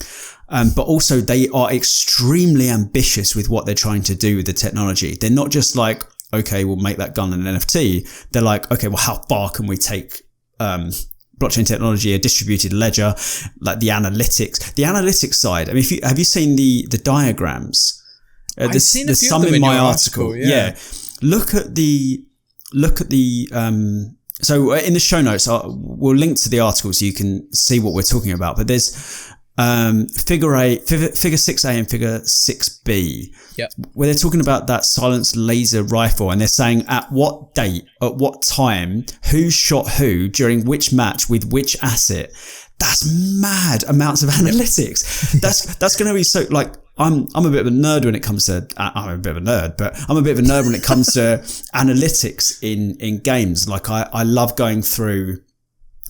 [SPEAKER 2] But also they are extremely ambitious with what they're trying to do with the technology. They're not just like, okay, we'll make that gun an NFT. They're like, okay, well, how far can we take blockchain technology, a distributed ledger, like the analytics side? I mean, have you seen the diagrams?
[SPEAKER 1] I've seen a few of them in my article. Yeah.
[SPEAKER 2] Look at the so in the show notes, we'll link to the article so you can see what we're talking about. But there's figure 6A and figure 6B, where they're talking about that silenced laser rifle, and they're saying at what date, at what time, who shot who during which match with which asset. That's mad amounts of analytics. That's going to be so, like, I'm a bit of a nerd when it comes to, I'm a bit of a nerd, but I'm a bit of a nerd when it comes to analytics in games. Like I love going through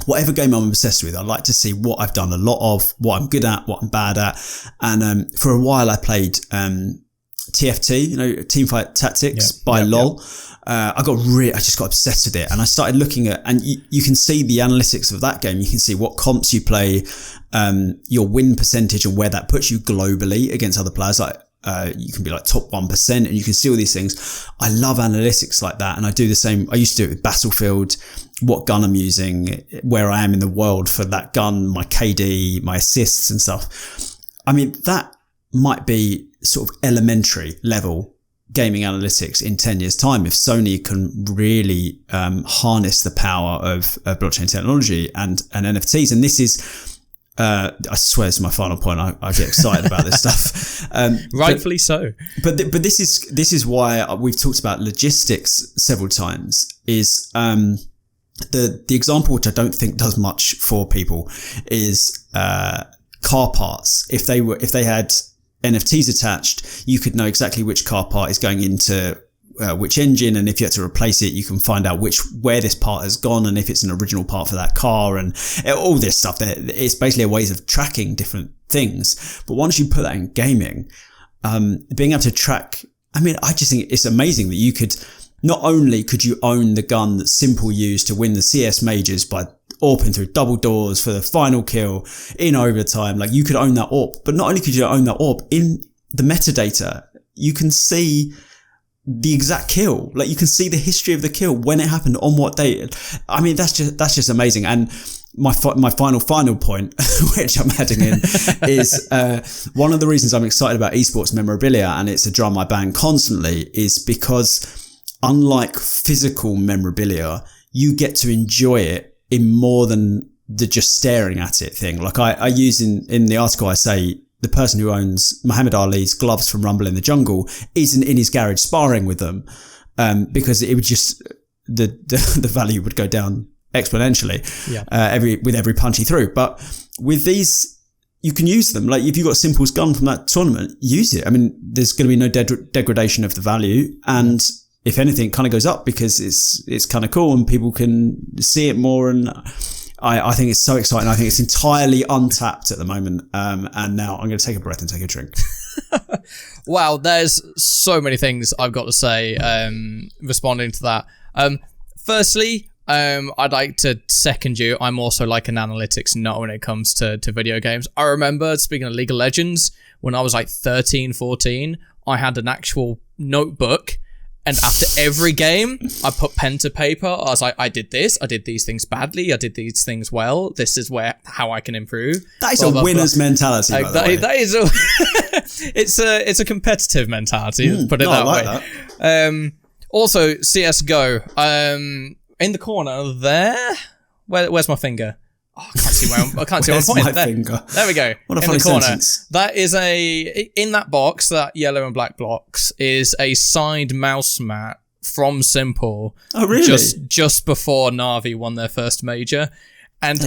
[SPEAKER 2] whatever game I'm obsessed with. I like to see what I've done a lot of, what I'm good at, what I'm bad at. And, for a while I played, TFT, Teamfight Tactics by LOL. I just got obsessed with it, and I started looking at, and you can see the analytics of that game. You can see what comps you play, your win percentage, and where that puts you globally against other players. Like, you can be like top 1%, and you can see all these things. I love analytics like that, and I do the same. I used to do it with Battlefield, what gun I'm using, where I am in the world for that gun, my KD, my assists and stuff. I mean, that might be sort of elementary level gaming analytics in 10 years time if Sony can really harness the power of blockchain technology and NFTs. And this is I swear it's my final point. I get excited about this stuff.
[SPEAKER 1] Rightfully so.
[SPEAKER 2] But this is why we've talked about logistics several times, is the example which I don't think does much for people is car parts. If they had NFTs attached, you could know exactly which car part is going into which engine, and if you had to replace it, you can find out where this part has gone, and if it's an original part for that car, and all this stuff. It's basically a ways of tracking different things. But once you put that in gaming, being able to track, I mean, I just think it's amazing that not only could you own the gun that Simple used to win the CS majors by AWPing through double doors for the final kill in overtime. Like, you could own that AWP, but not only could you own that AWP, in the metadata, you can see the exact kill. Like, you can see the history of the kill, when it happened, on what date. I mean, that's just amazing. And my final point, which I'm adding in, is one of the reasons I'm excited about esports memorabilia, and it's a drum I bang constantly, is because unlike physical memorabilia, you get to enjoy it in more than the just staring at it thing. Like, I use in the article, I say the person who owns Muhammad Ali's gloves from Rumble in the Jungle isn't in his garage sparring with them, because it would just, the value would go down exponentially with every punch he threw. But with these, you can use them. Like, if you've got Simple's gun from that tournament, use it. I mean, there's going to be no degradation of the value, and if anything, it kind of goes up because it's kind of cool and people can see it more. And I think it's so exciting. I think it's entirely untapped at the moment. And now I'm going to take a breath and take a drink.
[SPEAKER 1] Wow, there's so many things I've got to say responding to that. Firstly, I'd like to second you. I'm also like an analytics nut when it comes to video games. I remember, speaking of League of Legends, when I was like 13, 14, I had an actual notebook, and after every game, I put pen to paper. I was like, I did this, I did these things badly, I did these things well. This is how I can improve. That is a winner's mentality, by the way. That is it's a competitive mentality, let's put it that way. That. Also, CSGO. In the corner there, where's my finger? Oh, I can't see where I can't see where I'm pointing. There we go. What a funny sentence. That is in that box, that yellow and black box, is a signed mouse mat from Simple. Oh, really? Just before Na'Vi won their first major. And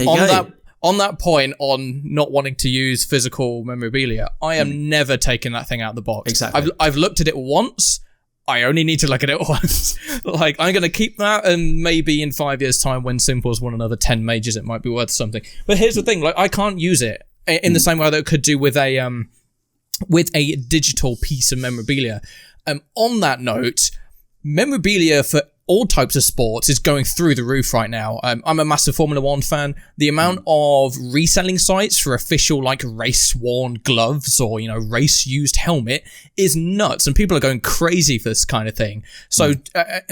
[SPEAKER 1] on that point, on not wanting to use physical memorabilia, I am never taking that thing out of the box. Exactly. I've looked at it once. I only need to look at it once. Like, I'm going to keep that, and maybe in 5 years' time, when Simple's won another 10 majors, it might be worth something. But here's the thing, like, I can't use it in the same way that it could do with a digital piece of memorabilia. On that note, memorabilia for all types of sports is going through the roof right now. I'm a massive Formula 1 fan. The amount of reselling sites for official, like, race-worn gloves or, race-used helmet is nuts. And people are going crazy for this kind of thing. So,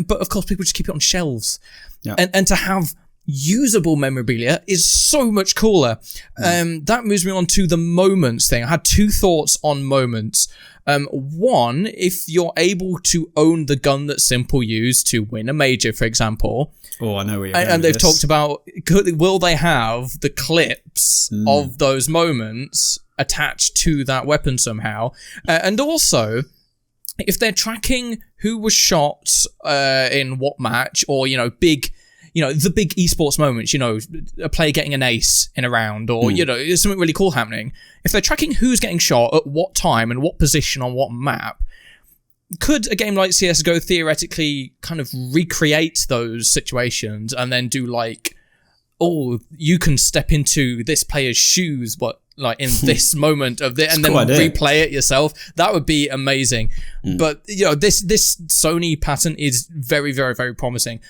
[SPEAKER 1] but of course, people just keep it on shelves. Yeah. And to have usable memorabilia is so much cooler. That moves me on to the moments thing. I had two thoughts on moments. One, if you're able to own the gun that Simple used to win a major, for example. Oh, I know where you're going. And they've talked about, will they have the clips of those moments attached to that weapon somehow? And also, if they're tracking who was shot in what match, or, big... the big esports moments, a player getting an ace in a round, or, there's something really cool happening. If they're tracking who's getting shot at what time and what position on what map, could a game like CSGO theoretically kind of recreate those situations and then do like, oh, you can step into this player's shoes, but like in this moment of this, and then replay it yourself? That would be amazing. But, this Sony patent is very, very, very promising.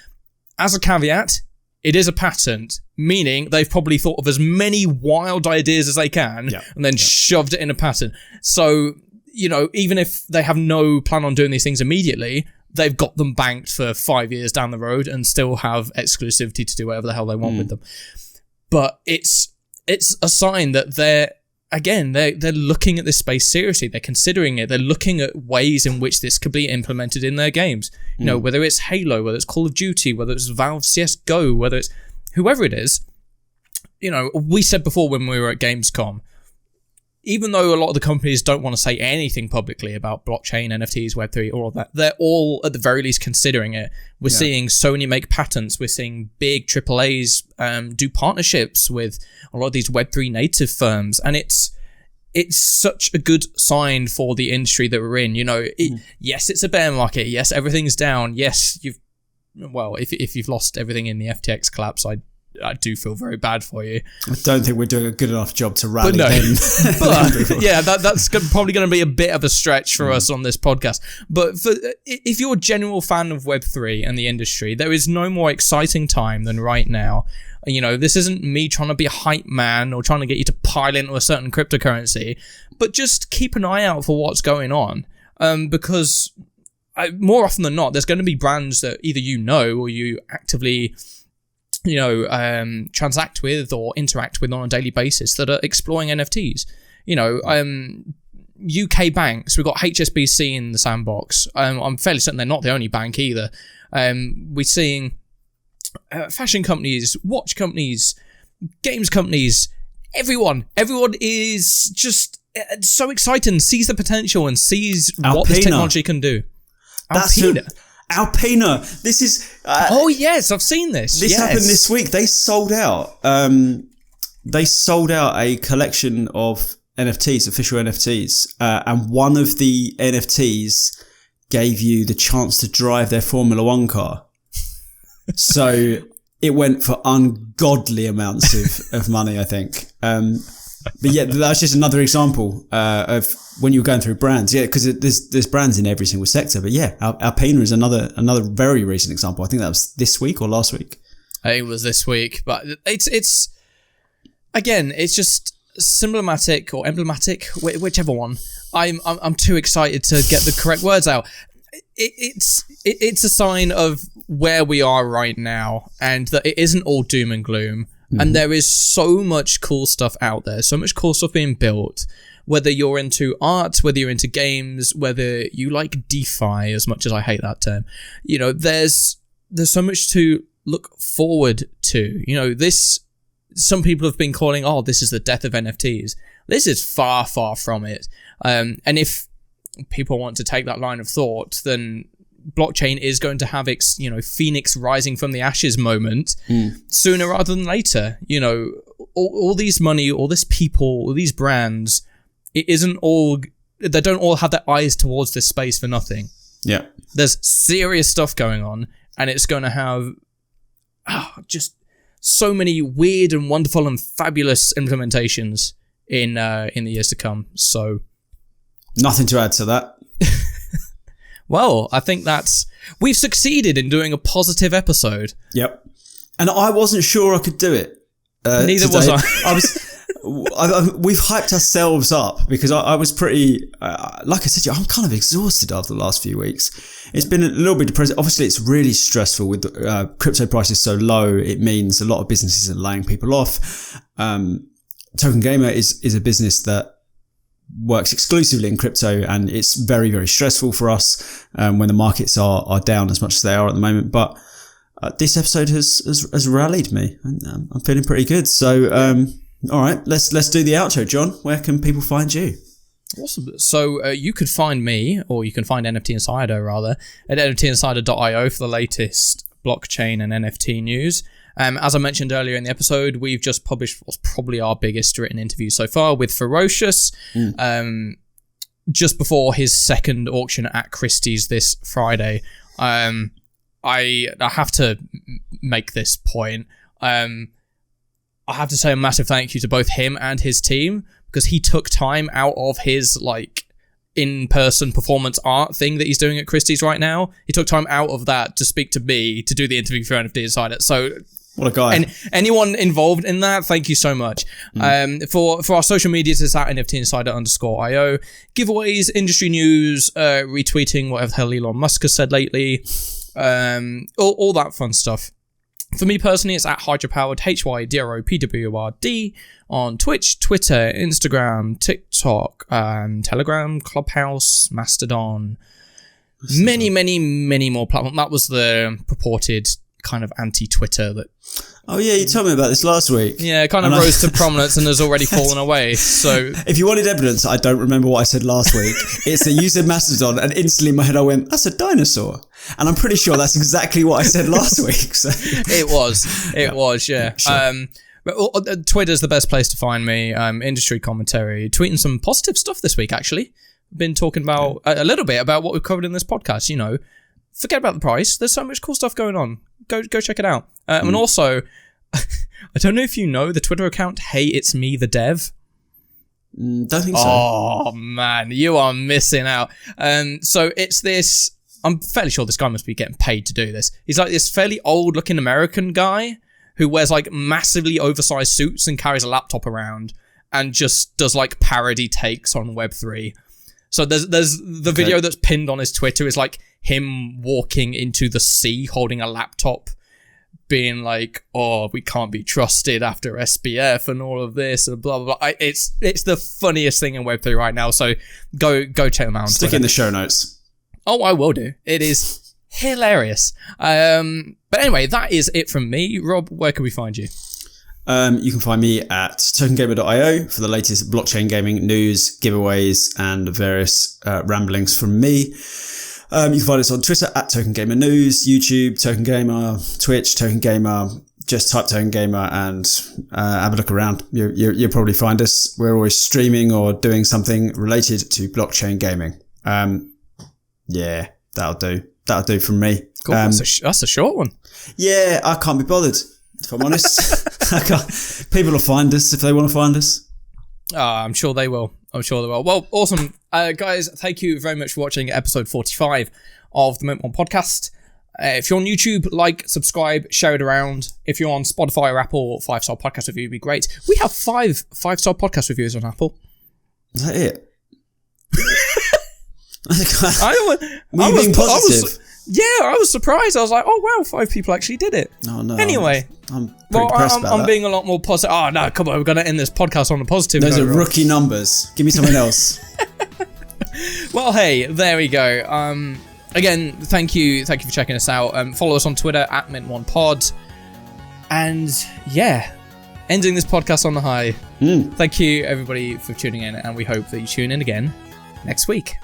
[SPEAKER 1] As a caveat, it is a patent, meaning they've probably thought of as many wild ideas as they can and then shoved it in a patent. So, even if they have no plan on doing these things immediately, they've got them banked for 5 years down the road and still have exclusivity to do whatever the hell they want with them. But it's a sign that they're looking at this space seriously. They're considering it. They're looking at ways in which this could be implemented in their games. Whether it's Halo, whether it's Call of Duty, whether it's Valve CSGO, whether it's whoever it is. We said before when we were at Gamescom, even though a lot of the companies don't want to say anything publicly about blockchain, NFTs, Web3, all of that, they're all at the very least considering it. We're seeing Sony make patents. We're seeing big AAAs do partnerships with a lot of these Web3 native firms. And it's such a good sign for the industry that we're in. Yes, it's a bear market. Yes, everything's down. Yes, if you've lost everything in the FTX collapse, I do feel very bad for you.
[SPEAKER 2] I don't think we're doing a good enough job to rally them.
[SPEAKER 1] But yeah, that's probably going to be a bit of a stretch for us on this podcast. But if you're a general fan of Web3 and the industry, there is no more exciting time than right now. You know, this isn't me trying to be a hype man or trying to get you to pile into a certain cryptocurrency, but just keep an eye out for what's going on. Because more often than not, there's going to be brands that either you know or you actively, transact with or interact with on a daily basis that are exploring NFTs. You know, UK banks, we've got HSBC in the sandbox. I'm fairly certain they're not the only bank either. We're seeing fashion companies, watch companies, games companies, everyone is just so excited and sees the potential and sees what this technology can do. Alpina. This is... oh, yes, I've seen this.
[SPEAKER 2] This happened this week. They sold out. They sold out a collection of NFTs, official NFTs. And one of the NFTs gave you the chance to drive their Formula One car. So it went for ungodly amounts of money, I think. But yeah, that's just another example of when you're going through brands. Yeah, because there's brands in every single sector. But yeah, Alpina is another very recent example. I think that was this week or last week.
[SPEAKER 1] It was this week, but it's again, it's just symbolic or emblematic, whichever one. I'm too excited to get the correct words out. It's a sign of where we are right now, and that it isn't all doom and gloom. Mm-hmm. And there is so much cool stuff out there, so much cool stuff being built, whether you're into art, whether you're into games, whether you like DeFi, as much as I hate that term. You know, there's so much to look forward to. You know, some people have been calling, this is the death of NFTs. This is far, far from it. And if people want to take that line of thought, then blockchain is going to have its, phoenix rising from the ashes moment sooner rather than later. You know, all these money, all this people, all these brands, they don't all have their eyes towards this space for nothing.
[SPEAKER 2] Yeah.
[SPEAKER 1] There's serious stuff going on, and it's going to have just so many weird and wonderful and fabulous implementations in the years to come. So
[SPEAKER 2] nothing to add to that.
[SPEAKER 1] Well, I think we've succeeded in doing a positive episode.
[SPEAKER 2] Yep. And I wasn't sure I could do it.
[SPEAKER 1] Neither
[SPEAKER 2] today.
[SPEAKER 1] was I.
[SPEAKER 2] We've hyped ourselves up because I was pretty, like I said to you, I'm kind of exhausted after the last few weeks. It's been a little bit depressing. Obviously, it's really stressful with crypto prices so low. It means a lot of businesses are laying people off. Token Gamer is a business that works exclusively in crypto, and it's very, very stressful for us when the markets are down as much as they are at the moment. But this episode has rallied me. I'm feeling pretty good. So, all right, let's do the outro, John. Where can people find you?
[SPEAKER 1] Awesome. So you could find me, or you can find NFT Insider rather, at nftinsider.io for the latest blockchain and NFT news. As I mentioned earlier in the episode, we've just published what's probably our biggest written interview so far with Ferocious, just before his second auction at Christie's this Friday. I have to make this point. I have to say a massive thank you to both him and his team, because he took time out of his in-person performance art thing that he's doing at Christie's right now. He took time out of that to speak to me to do the interview for NFT Insider. So
[SPEAKER 2] what a guy.
[SPEAKER 1] And anyone involved in that, thank you so much. For our social medias, it's at nftinsider_io. Giveaways, industry news, retweeting whatever the hell Elon Musk has said lately. All that fun stuff. For me personally, it's at Hydropowered, HYDROPWRD, on Twitch, Twitter, Instagram, TikTok, Telegram, Clubhouse, Mastodon. Many, many, many more platforms. That was the purported kind of anti-Twitter that...
[SPEAKER 2] Oh yeah, you told me about this last week.
[SPEAKER 1] Yeah, it kind of rose to prominence and has already fallen away, so...
[SPEAKER 2] If you wanted evidence, I don't remember what I said last week. It's that you said Mastodon, and instantly in my head I went, that's a dinosaur. And I'm pretty sure that's exactly what I said last week. So.
[SPEAKER 1] It was, yeah. Sure. But Twitter's the best place to find me. Industry commentary, tweeting some positive stuff this week, actually. Been talking about a little bit about what we've covered in this podcast, forget about the price. There's so much cool stuff going on. Go check it out. And also, I don't know if you know the Twitter account, Hey, It's Me, the Dev.
[SPEAKER 2] Don't think so.
[SPEAKER 1] Oh, man, you are missing out. So it's this... I'm fairly sure this guy must be getting paid to do this. He's like this fairly old-looking American guy who wears like massively oversized suits and carries a laptop around and just does like parody takes on Web3. So there's the video that's pinned on his Twitter is like him walking into the sea holding a laptop, being like, "Oh, we can't be trusted after SBF and all of this and blah blah blah." It's the funniest thing in Web3 right now. So go check them out.
[SPEAKER 2] Stick in the show notes.
[SPEAKER 1] Oh, I will do. It is hilarious. But anyway, that is it from me. Rob, where can we find you?
[SPEAKER 2] You can find me at tokengamer.io for the latest blockchain gaming news, giveaways, and various ramblings from me. You can find us on Twitter at tokengamernews, YouTube, tokengamer, Twitch, tokengamer. Just type tokengamer and have a look around. You'll probably find us. We're always streaming or doing something related to blockchain gaming. Yeah, that'll do. That'll do from me.
[SPEAKER 1] Cool. That's a short one.
[SPEAKER 2] Yeah, I can't be bothered, if I'm honest. I can't. People will find us if they want to find us.
[SPEAKER 1] I'm sure they will. Well, awesome. Guys, thank you very much for watching episode 45 of the Mint One podcast. If you're on YouTube, like, subscribe, share it around. If you're on Spotify or Apple, 5-star podcast review would be great. We have 5-star podcast reviews on Apple.
[SPEAKER 2] Is that it?
[SPEAKER 1] I
[SPEAKER 2] being positive?
[SPEAKER 1] I was surprised. I was like, oh wow, 5 people actually did it.
[SPEAKER 2] Oh no.
[SPEAKER 1] Anyway,
[SPEAKER 2] I'm pretty impressed about that.
[SPEAKER 1] I'm being a lot more positive. Oh no, come on, we're going to end this podcast on a positive note.
[SPEAKER 2] Those are rookie numbers. Give me something else.
[SPEAKER 1] Well, hey, there we go. Again, thank you for checking us out. Follow us on Twitter at Mint1Pod. And yeah, ending this podcast on the high. Thank you everybody for tuning in, and we hope that you tune in again next week.